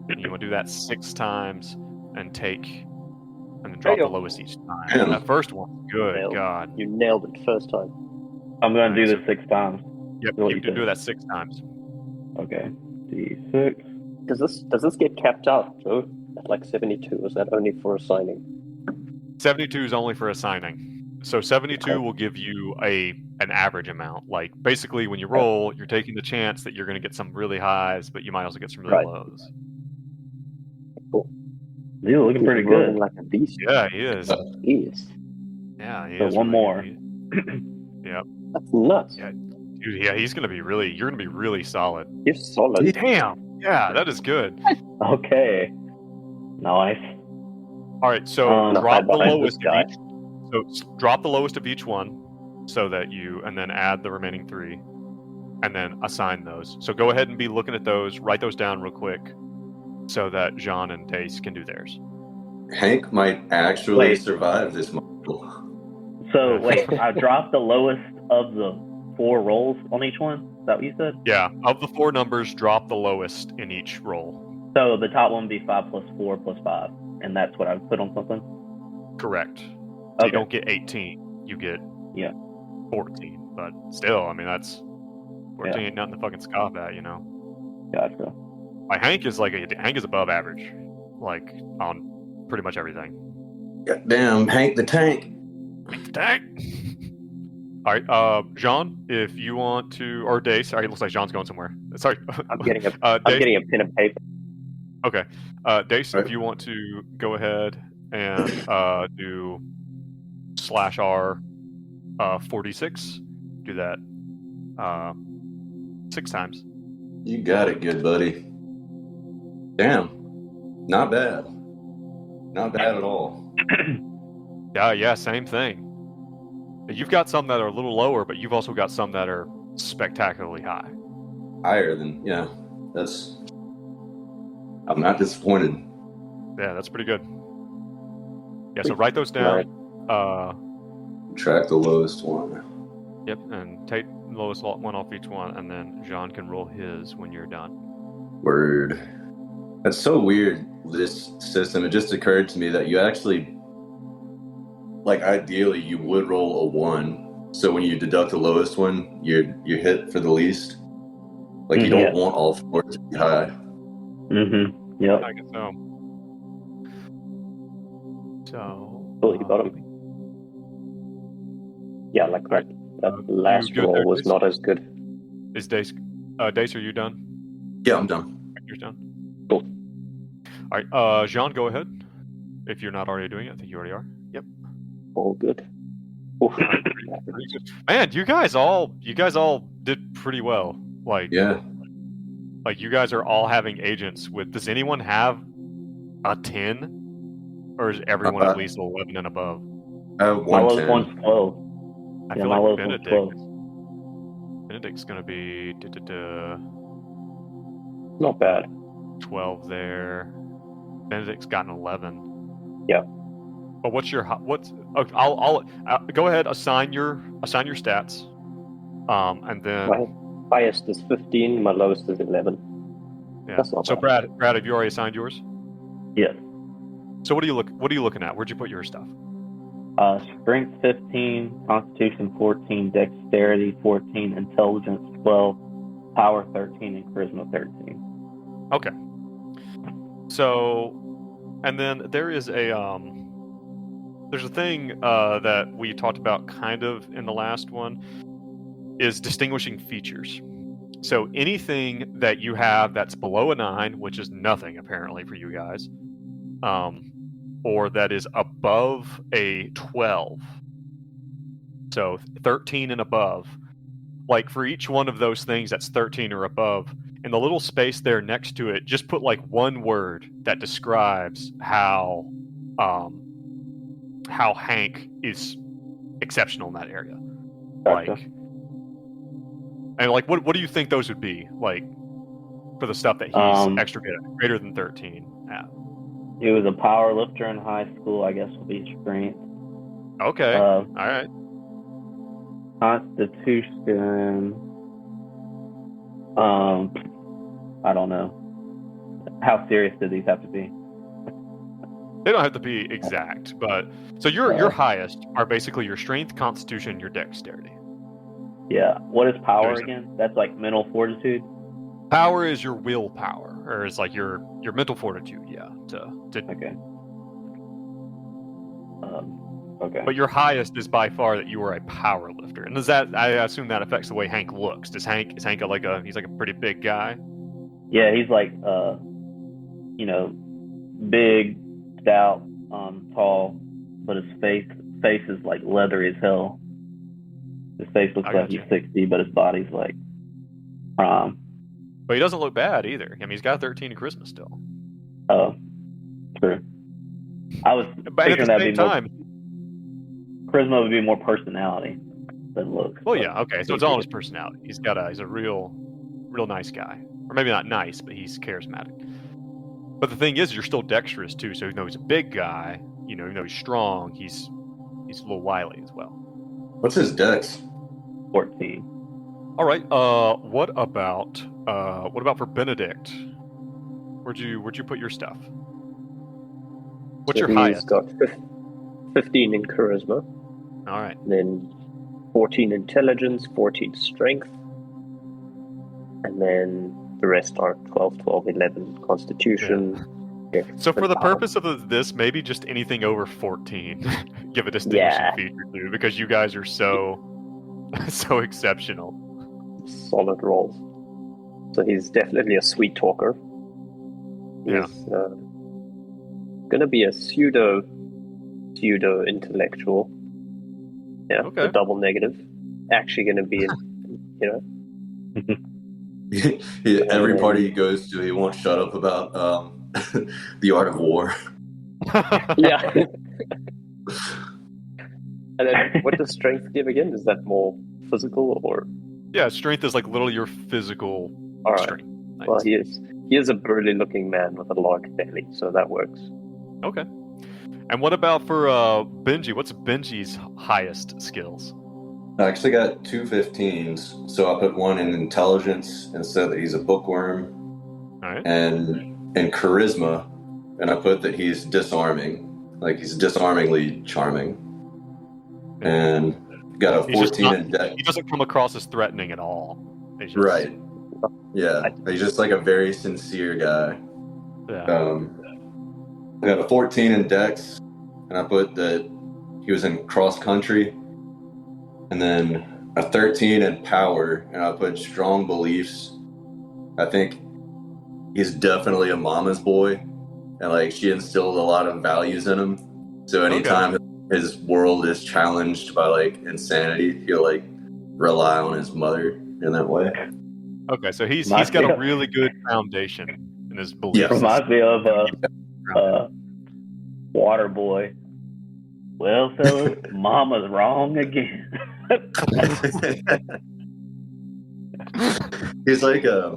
Speaker 1: And you want to do that 6 times and then drop the lowest each time.
Speaker 4: Damn.
Speaker 1: That first one, good God.
Speaker 3: You nailed it first time.
Speaker 2: I'm going to do this 6 times.
Speaker 1: Yep, you can do that 6 times.
Speaker 2: Okay. D6.
Speaker 3: Does this get capped out, Joe? At like 72? Is that only for assigning?
Speaker 1: 72 is only for assigning. So 72 will give you an average amount. Like basically when you roll, you're taking the chance that you're going to get some really highs, but you might also get some really lows.
Speaker 3: Cool.
Speaker 2: He's looking pretty good.
Speaker 3: Like a beast.
Speaker 1: Yeah, he is.
Speaker 3: He is.
Speaker 1: Yeah, he
Speaker 2: so
Speaker 1: is.
Speaker 2: One more.
Speaker 1: Yep.
Speaker 3: That's nuts.
Speaker 1: Yeah, dude. Yeah, you're gonna be really solid.
Speaker 3: You're solid.
Speaker 1: Damn. Yeah, that is good.
Speaker 2: Okay. Nice.
Speaker 1: All right, so drop the lowest
Speaker 3: guy.
Speaker 1: of each. So drop the lowest of each one, so that and then add the remaining 3, and then assign those. So go ahead and be looking at those. Write those down real quick, so that Gian and Dace can do theirs.
Speaker 4: Hank might actually survive this module.
Speaker 2: So wait, I dropped the lowest of the 4 rolls on each one. that what you said?
Speaker 1: Yeah, of the 4 numbers, drop the lowest in each roll.
Speaker 2: So the top one would be 5 plus 4 plus 5, and that's what I would put on something?
Speaker 1: Correct. So
Speaker 2: Okay.
Speaker 1: you don't get 18, you get 14. But still, I mean, that's 14 ain't nothing to fucking scoff at, you know.
Speaker 2: Gotcha.
Speaker 1: Like Hank is above average, like on pretty much everything.
Speaker 4: Goddamn, Hank the Tank.
Speaker 1: Dang. All right, Jean, if you want to, or Dace. Sorry, it looks like Jean's going somewhere. Sorry.
Speaker 3: I'm getting a
Speaker 1: Dace,
Speaker 3: I'm getting a pen and paper.
Speaker 1: Okay. Dace,
Speaker 4: Right.
Speaker 1: if you want to go ahead and do /R 46, do that 6 times.
Speaker 4: You got it, good buddy. Damn. Not bad. Not bad at all.
Speaker 1: Yeah, same thing. You've got some that are a little lower, but you've also got some that are spectacularly high.
Speaker 4: Higher than, yeah. I'm not disappointed.
Speaker 1: Yeah, that's pretty good. Yeah, so write those down.
Speaker 4: Track the lowest one.
Speaker 1: Yep, and take the lowest one off each one, and then Jean can roll his when you're done.
Speaker 4: Word. That's so weird, this system. It just occurred to me that you actually, like, ideally you would roll a 1. So when you deduct the lowest one, you hit for the least. Like, you don't want all 4 to be high.
Speaker 2: Mm-hmm. Yep.
Speaker 1: I guess so. So.
Speaker 3: Oh, you got him. Yeah, like that last
Speaker 1: good
Speaker 3: roll
Speaker 1: there,
Speaker 3: was
Speaker 1: Dace?
Speaker 3: not as good.
Speaker 1: Is Dace? Dace, are you done?
Speaker 4: Yeah, I'm done.
Speaker 1: You're done.
Speaker 3: Cool.
Speaker 1: All right, Jean, go ahead. If you're not already doing it, I think you already are. Yep.
Speaker 3: All good. Oof.
Speaker 1: Pretty good. Man, you guys all did pretty well. Like,
Speaker 4: Yeah.
Speaker 1: like you guys are all having agents with. Does anyone have a 10, or is everyone at least 11 and above?
Speaker 4: I have
Speaker 2: My lowest
Speaker 4: 110.
Speaker 2: one's 12.
Speaker 1: I
Speaker 2: Yeah,
Speaker 1: feel
Speaker 2: my
Speaker 1: like
Speaker 2: lowest one's 12.
Speaker 1: Benedict's gonna be
Speaker 3: Not bad.
Speaker 1: 12 there. Benedict's got an 11.
Speaker 3: Yeah.
Speaker 1: But what's your I'll go ahead, assign your stats, and then
Speaker 3: My highest is 15. My lowest is 11.
Speaker 1: yeah.
Speaker 3: That's not
Speaker 1: So
Speaker 3: bad.
Speaker 1: Brad, have you already assigned yours?
Speaker 2: Yes.
Speaker 1: So what are you looking at? Where'd you put your stuff?
Speaker 2: Strength 15, Constitution 14, Dexterity 14, Intelligence 12, Power 13, and Charisma 13.
Speaker 1: Okay. So, and then there's a thing that we talked about kind of in the last one, is distinguishing features. So anything that you have that's below a 9, which is nothing apparently for you guys, or that is above a 12, so 13 and above, like for each one of those things that's 13 or above, in the little space there next to it, just put like one word that describes how Hank is exceptional in that area.
Speaker 2: Gotcha.
Speaker 1: Like what do you think those would be, like, for the stuff that he's extra good at, greater than 13 at?
Speaker 2: He was a power lifter in high school, I guess would be strength.
Speaker 1: Okay. All right.
Speaker 2: Constitution. I don't know. How serious do these have to be?
Speaker 1: They don't have to be exact, but so your highest are basically your strength, constitution, your dexterity.
Speaker 2: Yeah. What is power again? That's like mental fortitude.
Speaker 1: Power is your willpower, or is like your mental fortitude. Yeah.
Speaker 2: Okay. Okay.
Speaker 1: But your highest is by far that you are a power lifter, and does that? I assume that affects the way Hank looks. Is Hank he's like a pretty big guy?
Speaker 2: Yeah, he's like big, stout, tall, but his face is like leathery as hell. His face looks like he's 60, but his body's like
Speaker 1: But he doesn't look bad either. I mean, he's got 13 in charisma still.
Speaker 2: Oh, true. I was
Speaker 1: But at
Speaker 2: thinking
Speaker 1: the same time,
Speaker 2: charisma would be more personality than looks.
Speaker 1: well, yeah, okay. So it's all his personality. He's a real nice guy, or maybe not nice, but he's charismatic. But the thing is, you're still dexterous too. So even though he's a big guy, even though he's strong, he's a little wily as well.
Speaker 4: What's his dex?
Speaker 2: 14.
Speaker 1: All right. What about for Benedict? Where'd you put your stuff? What's your
Speaker 3: He's
Speaker 1: highest?
Speaker 3: got 15 in charisma,
Speaker 1: All right.
Speaker 3: then 14 intelligence, 14 strength, and then the rest are 12, 12, 11 constitution. Yeah.
Speaker 1: So for the purpose of this, maybe just anything over 14, give a distinguishing feature to, because you guys are so exceptional.
Speaker 3: Solid rolls. So he's definitely a sweet talker. He's gonna be a pseudo intellectual. Yeah,
Speaker 1: Okay.
Speaker 3: the double negative. Actually gonna be,
Speaker 4: Every party he goes to, he won't shut up about the art of war.
Speaker 3: Yeah. And then what does strength give again? Is that more physical or?
Speaker 1: Yeah, strength is like literally your physical strength. Nice.
Speaker 3: Well, he is a burly looking man with a large belly, so that works.
Speaker 1: Okay. And what about for Benji? What's Benji's highest skills?
Speaker 4: I actually got 2 15s, so I put one in intelligence and said that he's a bookworm.
Speaker 1: All right.
Speaker 4: And in charisma, and I put that he's disarming, like he's disarmingly charming. And got a 14 in dex.
Speaker 1: He doesn't come across as threatening at all.
Speaker 4: Right. Yeah, he's just like a very sincere guy.
Speaker 1: Yeah.
Speaker 4: I got a 14 in dex, and I put that he was in cross country. And then a 13 in power, and I put strong beliefs. I think he's definitely a mama's boy, and like she instilled a lot of values in him. So anytime his world is challenged by like insanity, he'll like rely on his mother in that way. Okay,
Speaker 1: so he's got a really good foundation in his beliefs.
Speaker 2: Yeah. Reminds me of Water Boy. Well, fellas, Mama's wrong again.
Speaker 4: He's like a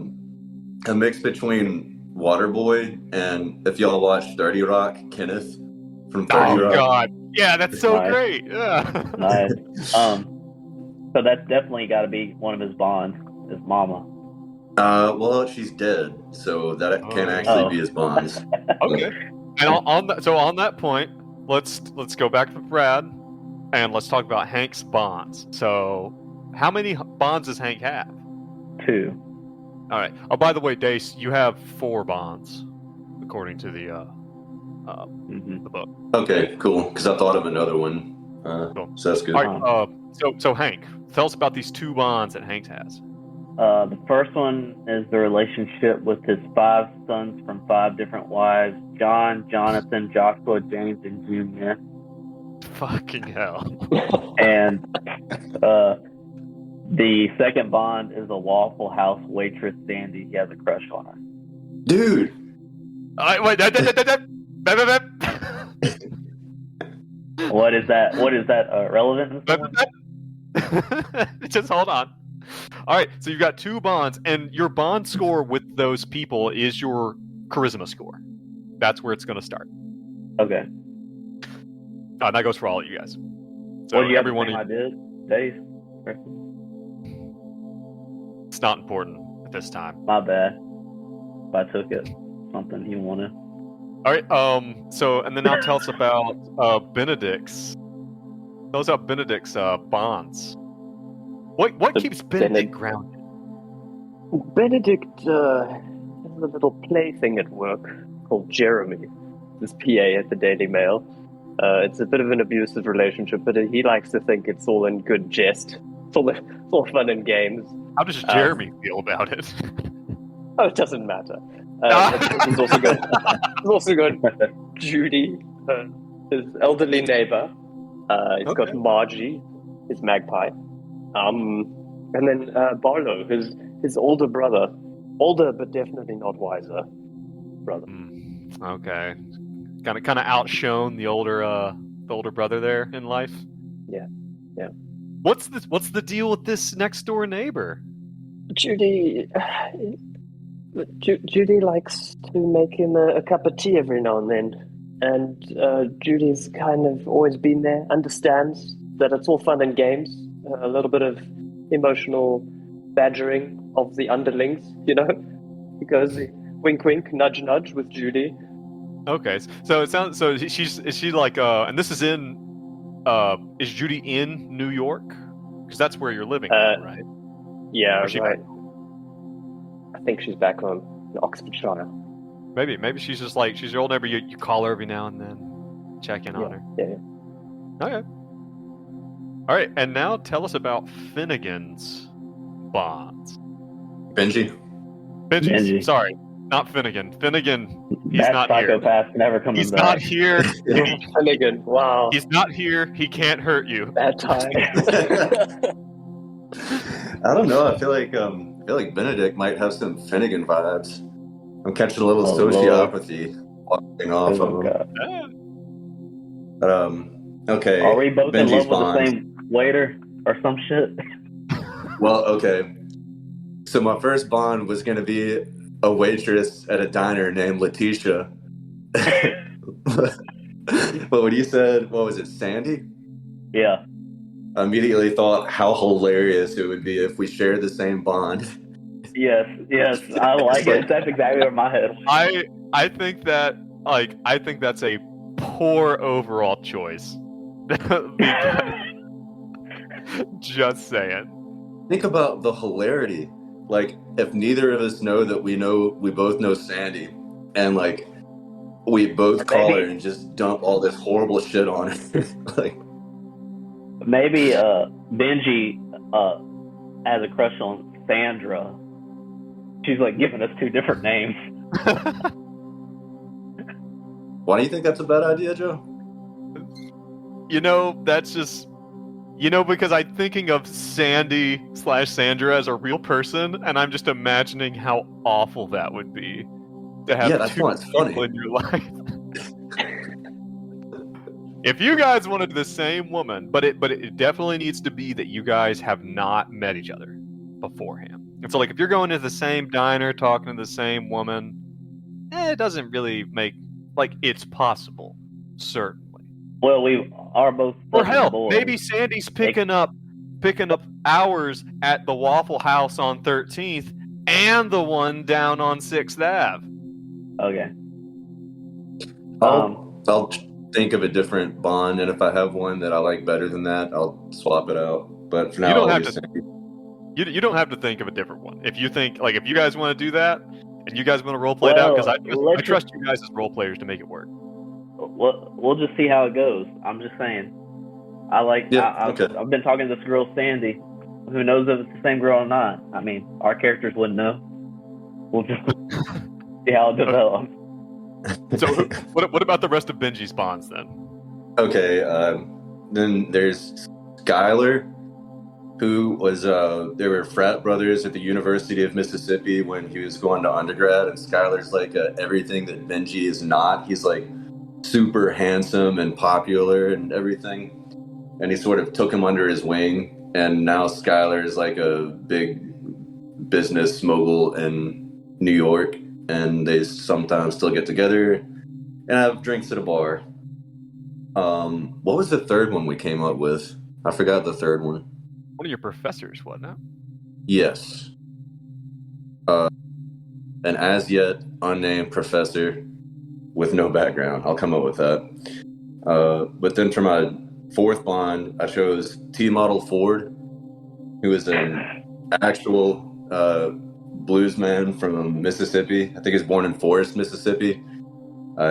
Speaker 4: mix between Waterboy and, if y'all watch 30 Rock, Kenneth from 30 Rock. Oh
Speaker 1: God, yeah, that's so great. Yeah.
Speaker 2: Nice. So that's definitely got to be one of his bonds, his mama.
Speaker 4: Well, she's dead, so that can't actually be his bonds.
Speaker 1: Okay. And on that point, let's go back to Brad. And let's talk about Hank's bonds. So, how many bonds does Hank have?
Speaker 2: 2.
Speaker 1: All right. Oh, by the way, Dace, you have 4 bonds, according to the book.
Speaker 4: Okay, cool. Because I thought of another one. Cool. So that's good.
Speaker 1: All right. So Hank, tell us about these 2 bonds that Hank has.
Speaker 2: The first one is the relationship with his 5 sons from 5 different wives: John, Jonathan, Joshua, James, and Junior.
Speaker 1: Fucking hell.
Speaker 2: And the second bond is a Waffle House waitress, Sandy. He has a crush on her.
Speaker 4: Dude.
Speaker 1: Wait.
Speaker 2: What is that? What is that relevant?
Speaker 1: Just hold on. All right, so you've got 2 bonds, and your bond score with those people is your charisma score. That's where it's going to start.
Speaker 2: Okay.
Speaker 1: That goes for all of you guys. So
Speaker 2: what do you
Speaker 1: everyone
Speaker 2: I did, Dace?
Speaker 1: It's not important at this time.
Speaker 2: My bad. If I took it, something you wanted.
Speaker 1: All right. So, and then now tell us about Benedict's. Tell us about Benedict's bonds. What keeps Benedict grounded?
Speaker 3: Benedict has a little plaything at work called Jeremy, this PA at the Daily Mail. It's a bit of an abusive relationship, but he likes to think it's all in good jest. It's all fun and games.
Speaker 1: How does Jeremy feel about it?
Speaker 3: Oh, it doesn't matter. He's also got Judy, his elderly neighbor. He's got Margie, his magpie. And then Barlow, his older brother. Older, but definitely not wiser brother.
Speaker 1: Okay. Kind of outshone the older brother there in life.
Speaker 3: Yeah.
Speaker 1: What's the deal with this next door neighbor?
Speaker 3: Judy likes to make him a cup of tea every now and then, and Judy's kind of always been there, understands that it's all fun and games, a little bit of emotional badgering of the underlings, you know? He goes wink wink, nudge nudge with Judy.
Speaker 1: Okay, so it sounds so. Is she like and this is in is Judy in New York? Because that's where you're living, now, right?
Speaker 3: Yeah,
Speaker 1: Or is she
Speaker 3: right.
Speaker 1: back?
Speaker 3: I think she's back home in Oxfordshire.
Speaker 1: Maybe she's just like she's your old neighbor. You call her every now and then, check in on her.
Speaker 3: Yeah.
Speaker 1: Okay. All right, and now tell us about Finnegan's bonds.
Speaker 4: Benji.
Speaker 1: Benji. Sorry, not Finnegan. Finnegan, he's
Speaker 2: That
Speaker 1: not here.
Speaker 2: psychopath never coming
Speaker 1: He's
Speaker 2: back.
Speaker 1: not here.
Speaker 3: Finnegan, wow.
Speaker 1: He's not here. He can't hurt you.
Speaker 3: Bad time.
Speaker 4: I don't know. I feel like Benedict might have some Finnegan vibes. I'm catching a little sociopathy walking off of him. But okay.
Speaker 2: Are we both
Speaker 4: Benji's
Speaker 2: in love with the same waiter or some shit?
Speaker 4: Well, okay. So my first bond was gonna be a waitress at a diner named Letitia. But when you said, what was it, Sandy?
Speaker 2: Yeah.
Speaker 4: I immediately thought how hilarious it would be if we shared the same bond.
Speaker 2: Yes, I like it. That's exactly where my head was.
Speaker 1: I think that's a poor overall choice. Just saying.
Speaker 4: Think about the hilarity. Like, if neither of us know that we both know Sandy, and like we both call her and just dump all this horrible shit on her. Like,
Speaker 2: maybe Benji has a crush on Sandra. She's like giving us two different names.
Speaker 4: Why do you think that's a bad idea, Joe?
Speaker 1: That's just because I'm thinking of Sandy/Sandra as a real person, and I'm just imagining how awful that would be to have
Speaker 4: that's
Speaker 1: two
Speaker 4: why it's
Speaker 1: people
Speaker 4: funny
Speaker 1: in your life. If you guys wanted the same woman, but it definitely needs to be that you guys have not met each other beforehand. And so, like, if you're going to the same diner, talking to the same woman, it doesn't really make, like, it's possible, certainly.
Speaker 2: Well, we are both.
Speaker 1: Or hell,
Speaker 2: boys.
Speaker 1: maybe Sandy's picking up hours at the Waffle House on 13th and the one down on 6th Ave.
Speaker 2: Okay.
Speaker 4: I'll think of a different bond, and if I have one that I like better than that, I'll swap it out. But for now,
Speaker 1: you don't have to think of a different one. If you think, like, if you guys want to do that and you guys want to role play it out, because I trust you guys as role players to make it work.
Speaker 2: We'll just see how it goes. I'm just saying. I've been talking to this girl Sandy. Who knows if it's the same girl or not? I mean, our characters wouldn't know. We'll just see how it develops.
Speaker 1: So, what about the rest of Benji's bonds then?
Speaker 4: Okay, then there's Skylar, who was they were frat brothers at the University of Mississippi when he was going to undergrad, and Skylar's like everything that Benji is not. He's like super handsome and popular and everything, and he sort of took him under his wing, and now Skylar is like a big business mogul in New York, and they sometimes still get together and have drinks at a bar. What was the third one we came up with? I forgot the third one.
Speaker 1: One of your professors, wasn't it?
Speaker 4: Yes. An as yet unnamed professor with no background. I'll come up with that. But then for my fourth bond, I chose T-Model Ford, who is an actual blues man from Mississippi. I think he was born in Forest, Mississippi.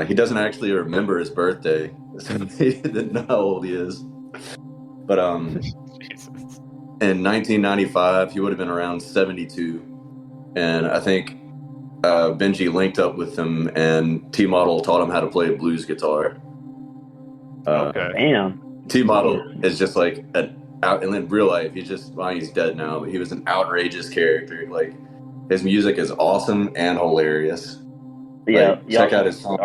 Speaker 4: He doesn't actually remember his birthday, so he didn't know how old he is. But in 1995, he would have been around 72. And I think Benji linked up with him, and T-Model taught him how to play blues guitar.
Speaker 1: Okay.
Speaker 2: Damn.
Speaker 4: T-Model is just like and in real life, he's dead now, but he was an outrageous character. Like, his music is awesome and hilarious.
Speaker 2: Yeah,
Speaker 4: like, check out his song.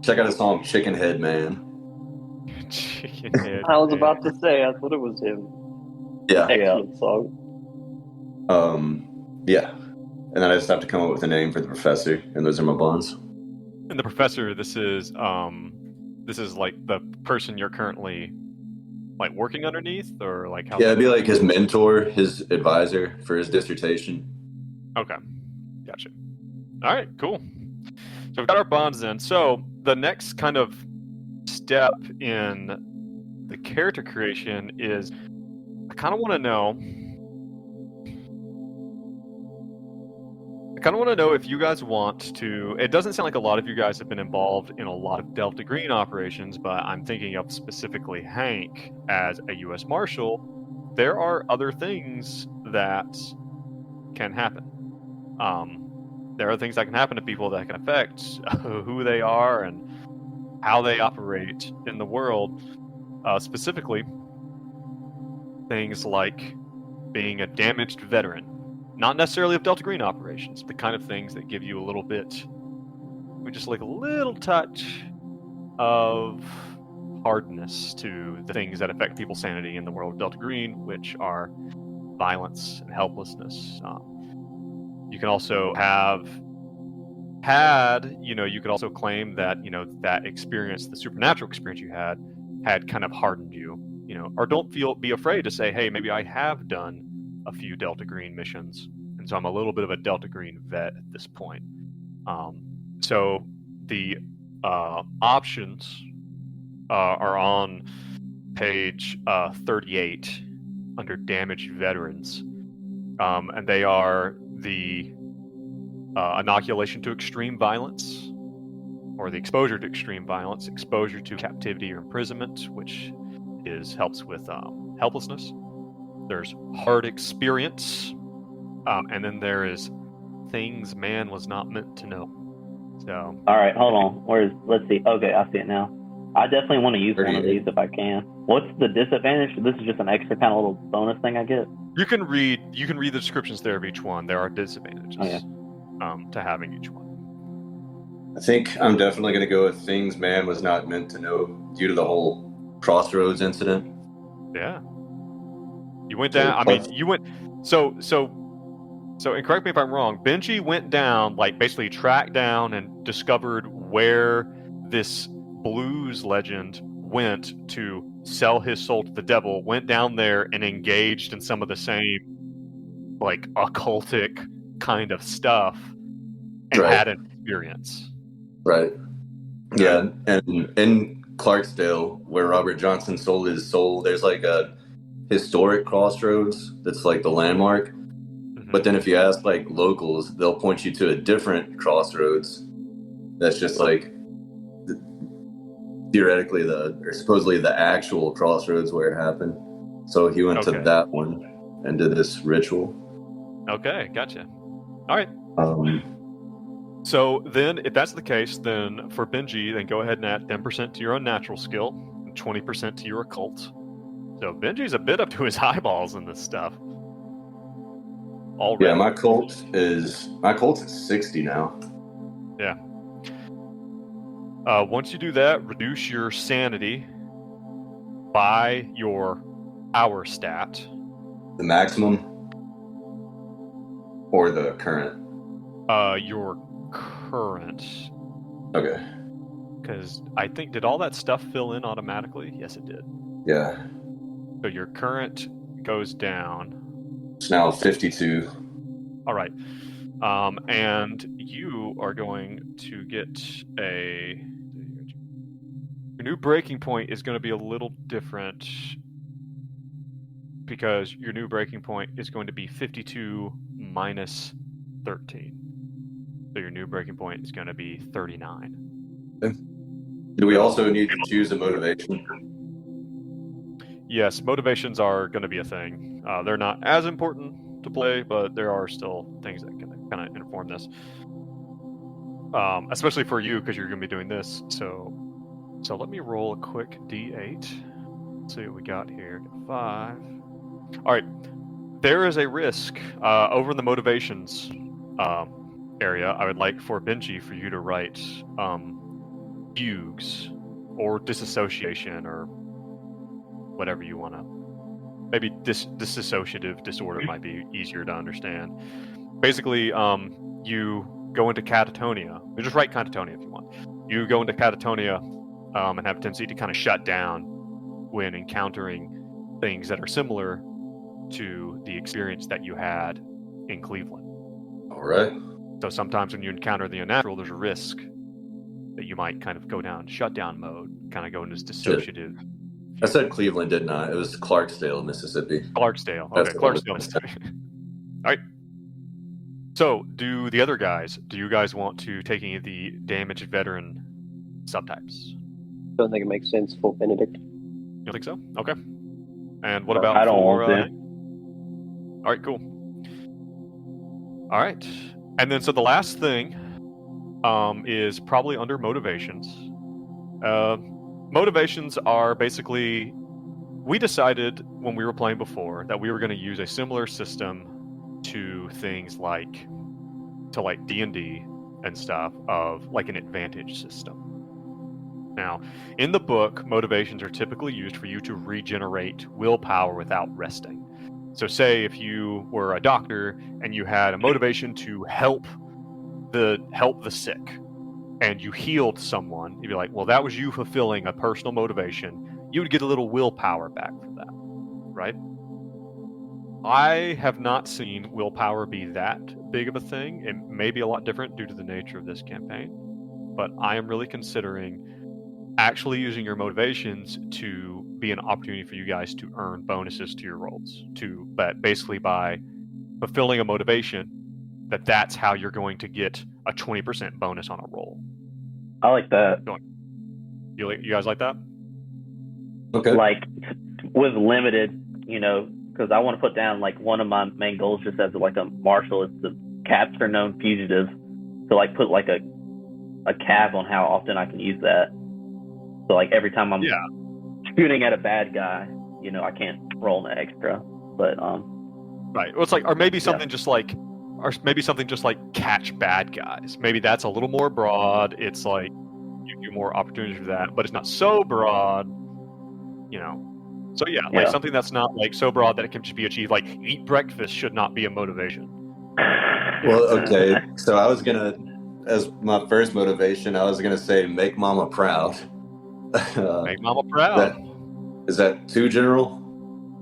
Speaker 4: Check out his song "Chicken Head Man."
Speaker 1: Chicken Head.
Speaker 3: I was about to say, I thought it was him.
Speaker 4: Yeah.
Speaker 3: Excellent song.
Speaker 4: Yeah. And then I just have to come up with a name for the professor, and those are my bonds.
Speaker 1: And the professor, this is like the person you're currently like working underneath, or like how?
Speaker 4: Yeah, it'd be like his mentor, his advisor for his dissertation.
Speaker 1: Okay, gotcha. All right, cool. So we've got our bonds then. So the next kind of step in the character creation is, I kind of want to know if you guys want to. It doesn't sound like a lot of you guys have been involved in a lot of Delta Green operations, but I'm thinking of specifically Hank as a U.S. Marshal. There are other things that can happen. There are things that can happen to people that can affect who they are and how they operate in the world. Specifically, things like being a damaged veteran. Not necessarily of Delta Green operations, the kind of things that give you a little bit, just like a little touch of hardness to the things that affect people's sanity in the world of Delta Green, which are violence and helplessness. You can also you could also claim that, that experience, the supernatural experience you had kind of hardened you, or don't be afraid to say, hey, maybe I have done a few Delta Green missions, and so I'm a little bit of a Delta Green vet at this point. So the options are on page 38 under damaged veterans, and they are the inoculation to extreme violence, or the exposure to extreme violence, exposure to captivity or imprisonment, which helps with helplessness. There's hard experience, and then there is things man was not meant to know. So,
Speaker 2: all right, hold on. Let's see. Okay, I see it now. I definitely want to use one of these if I can. What's the disadvantage? This is just an extra kind of little bonus thing I get.
Speaker 1: You can read the descriptions there of each one. There are disadvantages to having each one.
Speaker 4: I think I'm definitely going to go with things man was not meant to know due to the whole Crossroads incident.
Speaker 1: Yeah. You went down. I mean, you went. So, and correct me if I'm wrong. Benji went down, like basically tracked down and discovered where this blues legend went to sell his soul to the devil. Went down there and engaged in some of the same, like, occultic kind of stuff, and had an experience.
Speaker 4: Right. Yeah, and in Clarksdale, where Robert Johnson sold his soul, there's like a historic crossroads that's like the landmark. Mm-hmm. But then if you ask like locals, they'll point you to a different crossroads that's just like theoretically supposedly the actual crossroads where it happened. So he went to that one and did this ritual. Okay,
Speaker 1: gotcha. All right. So then, if that's the case, then for Benji, then go ahead and add 10% to your unnatural skill and 20% to your occult. So Benji's a bit up to his eyeballs in this stuff already.
Speaker 4: Yeah, my cult is 60 now.
Speaker 1: Yeah. Once you do that, reduce your sanity by your hour stat.
Speaker 4: The maximum or the current?
Speaker 1: Your current.
Speaker 4: Okay.
Speaker 1: Because I think, did all that stuff fill in automatically? Yes, it did.
Speaker 4: Yeah.
Speaker 1: So your current goes down.
Speaker 4: It's now 52.
Speaker 1: All right. And you are going to get your new breaking point is going to be a little different, because your new breaking point is going to be 52 minus 13. So your new breaking point is going to be 39.
Speaker 4: Do we also need to choose a motivation?
Speaker 1: Yes, motivations are going to be a thing. They're not as important to play, but there are still things that can kind of inform this. Especially for you, because you're going to be doing this. So let me roll a quick D8. Let's see what we got here. 5. All right. There is a risk over in the motivations area. I would like for Benji for you to write fugues or disassociation or whatever you want to. Maybe dissociative disorder might be easier to understand. Basically, you go into catatonia. You just write catatonia if you want. You go into catatonia and have a tendency to kind of shut down
Speaker 6: when encountering things that are similar to the experience that you had in Cleveland.
Speaker 4: All right.
Speaker 6: So sometimes when you encounter the unnatural, there's a risk that you might kind of go down shutdown mode, kind of go into this dissociative.
Speaker 4: I said Cleveland, didn't I? It was Clarksdale, Mississippi.
Speaker 6: Clarksdale.
Speaker 4: That's
Speaker 6: Okay,
Speaker 4: what it
Speaker 6: Clarksdale,
Speaker 4: was.
Speaker 6: Mississippi. All right. So, do you guys want to take any of the damaged veteran subtypes?
Speaker 3: Don't think it makes sense for Benedict.
Speaker 6: You don't think so? Okay. And what about
Speaker 2: I don't
Speaker 6: for...
Speaker 2: want to.
Speaker 6: All right, cool. All right. And then, so the last thing is probably under motivations. Motivations are basically... We decided when we were playing before that we were going to use a similar system to things like D&D and stuff, of like an advantage system. Now, in the book, motivations are typically used for you to regenerate willpower without resting. So say if you were a doctor and you had a motivation to help the sick and you healed someone, you'd be like, well, that was you fulfilling a personal motivation. You would get a little willpower back for that, right? I have not seen willpower be that big of a thing. It may be a lot different due to the nature of this campaign, but I am really considering actually using your motivations to be an opportunity for you guys to earn bonuses to your rolls. But basically by fulfilling a motivation, that's how you're going to get a 20% bonus on a roll.
Speaker 2: I like that.
Speaker 6: You guys like that?
Speaker 4: Okay.
Speaker 2: Like, with limited, because I want to put down, like, one of my main goals just as, like, a marshal is to capture known fugitives. So, like, put, like, a cap on how often I can use that. So, like, every time I'm shooting at a bad guy, I can't roll an extra. But,
Speaker 6: right. Well, it's like, or maybe something just like catch bad guys. Maybe that's a little more broad. It's like, give you more opportunities for that, but it's not so broad, So like something that's not like so broad that it can just be achieved. Like eat breakfast should not be a motivation.
Speaker 4: Well, okay. So I was gonna, as my first motivation, I was gonna say make mama proud.
Speaker 6: Make mama proud.
Speaker 4: Is that too general?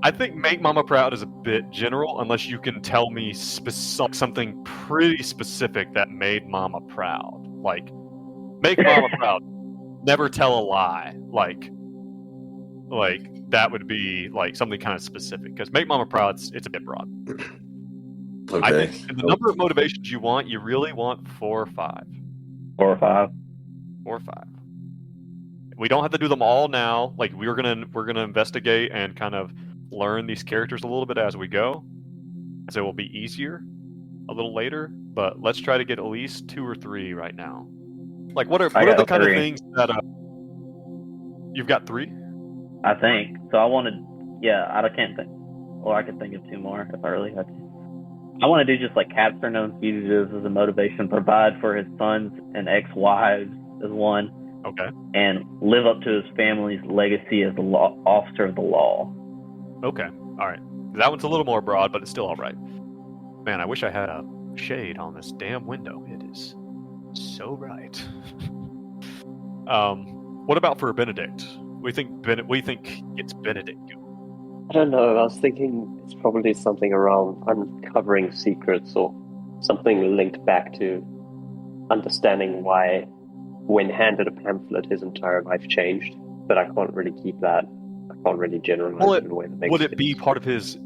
Speaker 6: I think make mama proud is a bit general, unless you can tell me something pretty specific that made mama proud. Like make mama proud. Never tell a lie. Like that would be like something kind of specific, because make mama proud, it's a bit broad.
Speaker 4: Okay.
Speaker 6: I think the number of motivations you really want 4 or 5.
Speaker 2: 4 or 5.
Speaker 6: 4 or 5. We don't have to do them all now. Like we're gonna investigate and kind of learn these characters a little bit as we go, so it will be easier a little later. But let's try to get at least 2 or 3 right now. Like what are the kind of things that you've got 3?
Speaker 2: I think so. I can't think. Or I could think of 2 more if I really had to. I want to do just like capture known fugitives as a motivation, provide for his sons and ex-wives as one.
Speaker 6: Okay.
Speaker 2: And live up to his family's legacy as the officer of the law.
Speaker 6: Okay. All right. That one's a little more broad, but it's still all right. Man, I wish I had a shade on this damn window. It is so bright. What about for Benedict? We think it's Benedict.
Speaker 3: I don't know. I was thinking it's probably something around uncovering secrets or something linked back to understanding why, when handed a pamphlet, his entire life changed. But I can't really keep that. I can't really generalize in a way that makes
Speaker 6: Would it
Speaker 3: sense.
Speaker 6: be part of his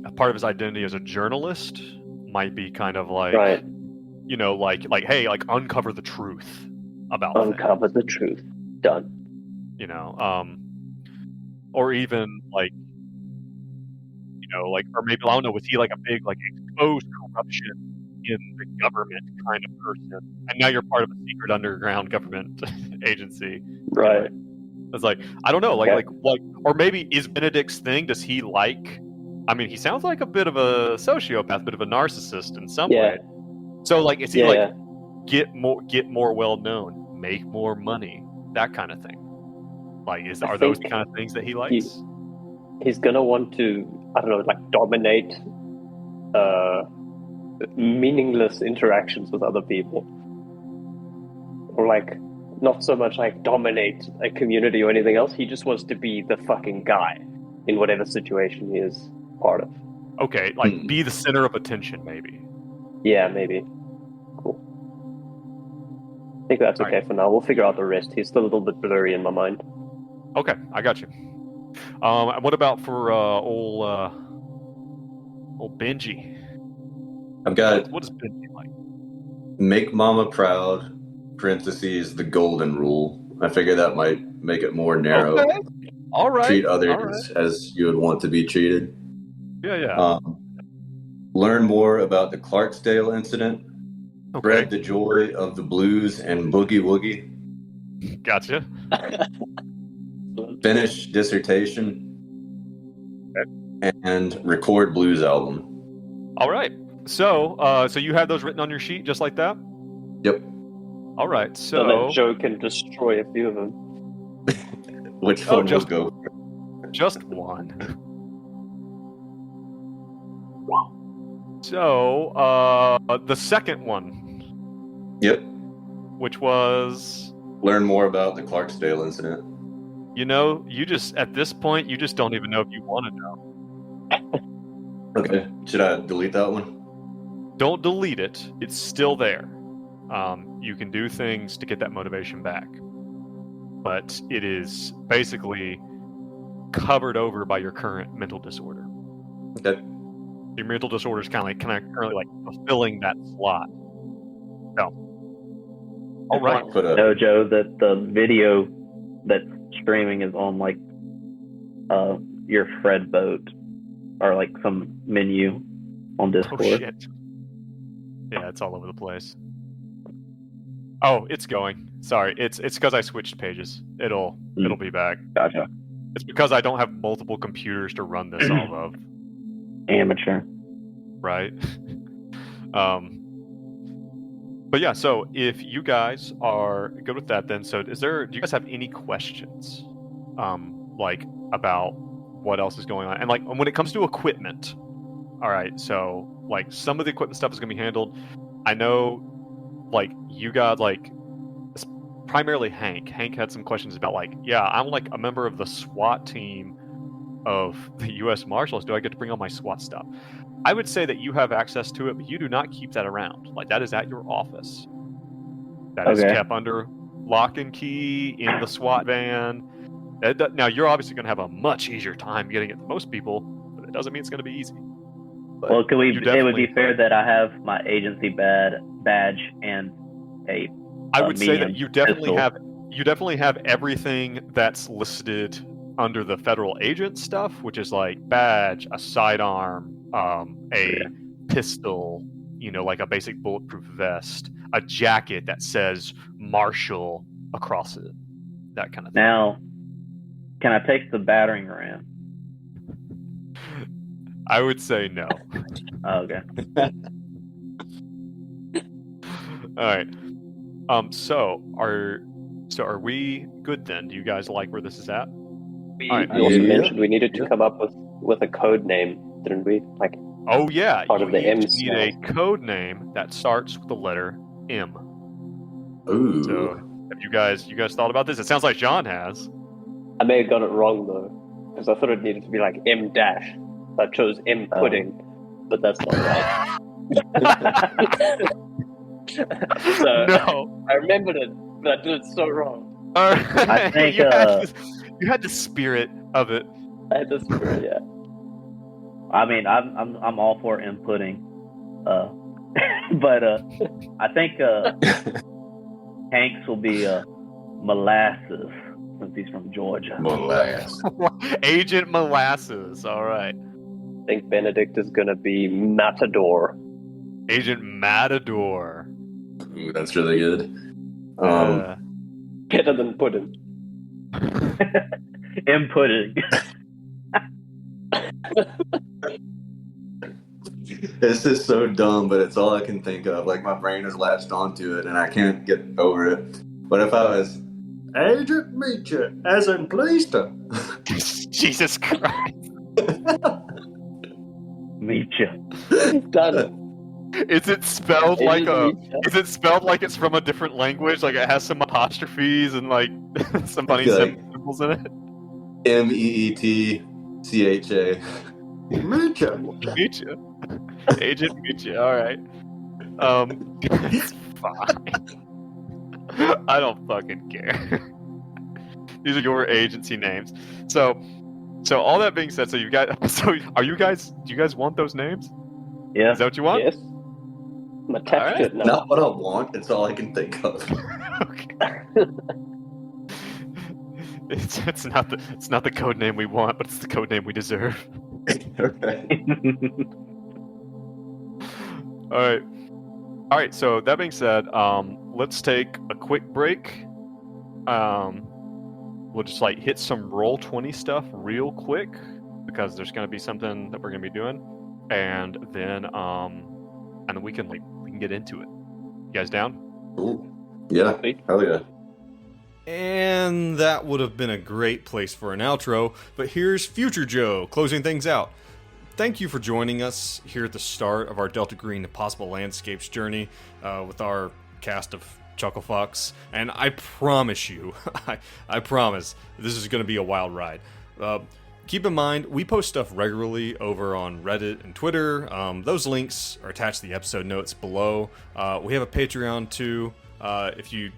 Speaker 6: identity as a journalist? Might be kind of like,
Speaker 3: right?
Speaker 6: Like hey, like uncover the truth about
Speaker 3: uncover the truth. Done.
Speaker 6: Or even like, or maybe I don't know. Was he like a big like exposed corruption in the government kind of person, and now you're part of a secret underground government agency,
Speaker 3: right?
Speaker 6: It's like, I don't know, like, or maybe is Benedict's thing? Does he like? I mean, he sounds like a bit of a sociopath, bit of a narcissist in some way. So, like, is he like get more well known, make more money, that kind of thing? Like, are those the kind of things that he likes?
Speaker 3: He's gonna want to, I don't know, like dominate meaningless interactions with other people, or like not so much like dominate a community or anything else. He just wants to be the fucking guy. in whatever situation he is part of.
Speaker 6: Okay, like be the center of attention, maybe.
Speaker 3: Yeah, maybe. Cool. I think that's okay for now. We'll figure out the rest. He's still a little bit blurry in my mind.
Speaker 6: Okay, I got you. What about for old Benji?
Speaker 4: I've got
Speaker 6: What is Benji like?
Speaker 4: make mama proud, parentheses, the golden rule. I figure that might make it more narrow.
Speaker 6: Okay. All right.
Speaker 4: Treat others as you would want to be treated.
Speaker 6: Yeah.
Speaker 4: Learn more about the Clarksdale incident.
Speaker 6: Okay.
Speaker 4: Spread the joy of the blues and boogie woogie.
Speaker 6: Gotcha.
Speaker 4: Finish dissertation. And record blues album.
Speaker 6: All right. So you have those written on your sheet just like that?
Speaker 4: Yep.
Speaker 6: All right.
Speaker 3: So that Joe can destroy a few of them.
Speaker 4: Which one will go?
Speaker 6: Just one. So the second one.
Speaker 4: Yep.
Speaker 6: Which was
Speaker 4: learn more about the Clarksdale incident.
Speaker 6: You just at this point you just don't even know if you want to know.
Speaker 4: Okay. Should I delete that one?
Speaker 6: Don't delete it. It's still there. You can do things to get that motivation back. But it is basically covered over by your current mental disorder.
Speaker 4: Okay.
Speaker 6: Your mental disorder is kind of currently like fulfilling that slot. So, all right.
Speaker 2: No, Joe, that the video that's streaming is on like your Fred boat or like some menu on Discord.
Speaker 6: Oh shit. Yeah, it's all over the place. Oh, it's going. Sorry, it's because I switched pages. It'll be back.
Speaker 2: Gotcha.
Speaker 6: It's because I don't have multiple computers to run this off of.
Speaker 2: Amateur.
Speaker 6: Right. But yeah, so if you guys are good with that, then do you guys have any questions, like about what else is going on, and like when it comes to equipment? All right, so like some of the equipment stuff is going to be handled. I know, like you got like primarily Hank. Hank had some questions about like, yeah, I'm like a member of the SWAT team of the U.S. Marshals. Do I get to bring all my SWAT stuff? I would say that you have access to it, but you do not keep that around. Like that is at your office. That is kept under lock and key in the SWAT van. Now you're obviously going to have a much easier time getting it than most people, but it doesn't mean it's going to be easy. But
Speaker 2: well, it would be fair that I have my agency badge and a.
Speaker 6: I would say that you definitely
Speaker 2: pistol.
Speaker 6: have everything that's listed under the federal agent stuff, which is like badge, a sidearm, a pistol, like a basic bulletproof vest, a jacket that says Marshal across it, that kind of thing.
Speaker 2: Now, can I take the battering ram?
Speaker 6: I would say no.
Speaker 2: Okay.
Speaker 6: All right. So are we good then? Do you guys like where this is at?
Speaker 3: We also mentioned we needed to come up with a code name, didn't we? Like,
Speaker 6: oh yeah,
Speaker 3: part of the M.
Speaker 6: You need a code name that starts with the letter M.
Speaker 4: Ooh.
Speaker 6: So have you guys thought about this? It sounds like John has.
Speaker 3: I may have got it wrong though, because I thought it needed to be like M dash. I chose M pudding, but that's not right. So
Speaker 6: No,
Speaker 3: I remembered it, but I did it so wrong.
Speaker 2: I think
Speaker 6: you had the spirit of it.
Speaker 3: I had the spirit, yeah.
Speaker 2: I mean, I'm all for inputting, but I think Hanks will be molasses since he's from Georgia.
Speaker 4: Molasses.
Speaker 6: Agent Molasses. All right.
Speaker 3: I think Benedict is gonna be Matador.
Speaker 6: Agent Matador.
Speaker 4: Ooh, that's really good.
Speaker 3: Better than pudding.
Speaker 2: Inputting.
Speaker 4: This is so dumb, but it's all I can think of. Like, my brain has latched onto it, and I can't get over it. But if I was
Speaker 5: Agent Meacher, as in pleased to.
Speaker 6: Jesus Christ.
Speaker 2: Meet you.
Speaker 3: Done.
Speaker 6: Is it spelled like
Speaker 3: Agent
Speaker 6: is it spelled like it's from a different language? Like it has some apostrophes and like some funny
Speaker 4: Like
Speaker 6: symbols in it?
Speaker 4: MEET CHA.
Speaker 5: Mecha.
Speaker 6: Micha. Agent Micha. All right. It's fine. I don't fucking care. These are your agency names. So all that being said, so you guys, do you guys want those names?
Speaker 2: Yeah.
Speaker 6: Is that what you want?
Speaker 3: Yes. I'm attached to it now.
Speaker 4: Not what I want. It's all I can think of.
Speaker 6: Okay. It's not the code name we want, but it's the code name we deserve.
Speaker 4: Okay.
Speaker 6: All right. So that being said, let's take a quick break. We'll just like hit some Roll20 stuff real quick because there's gonna be something that we're gonna be doing, and then we can get into it. You guys down?
Speaker 4: Ooh. Yeah. Hell yeah.
Speaker 1: And that would have been a great place for an outro, but here's Future Joe closing things out. Thank you for joining us here at the start of our Delta Green Impossible Landscapes journey with our cast of Chucklefucks, and I promise you, I promise, this is going to be a wild ride. Keep in mind, we post stuff regularly over on Reddit and Twitter. Those links are attached to the episode notes below. We have a Patreon too. If you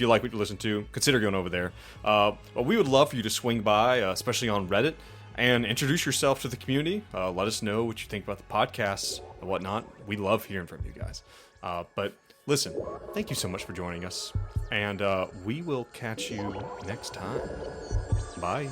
Speaker 1: like what you listen to, consider going over there. But we would love for you to swing by, especially on Reddit, and introduce yourself to the community. Let us know what you think about the podcasts and whatnot. We love hearing from you guys. But listen, thank you so much for joining us, and we will catch you next time. Bye.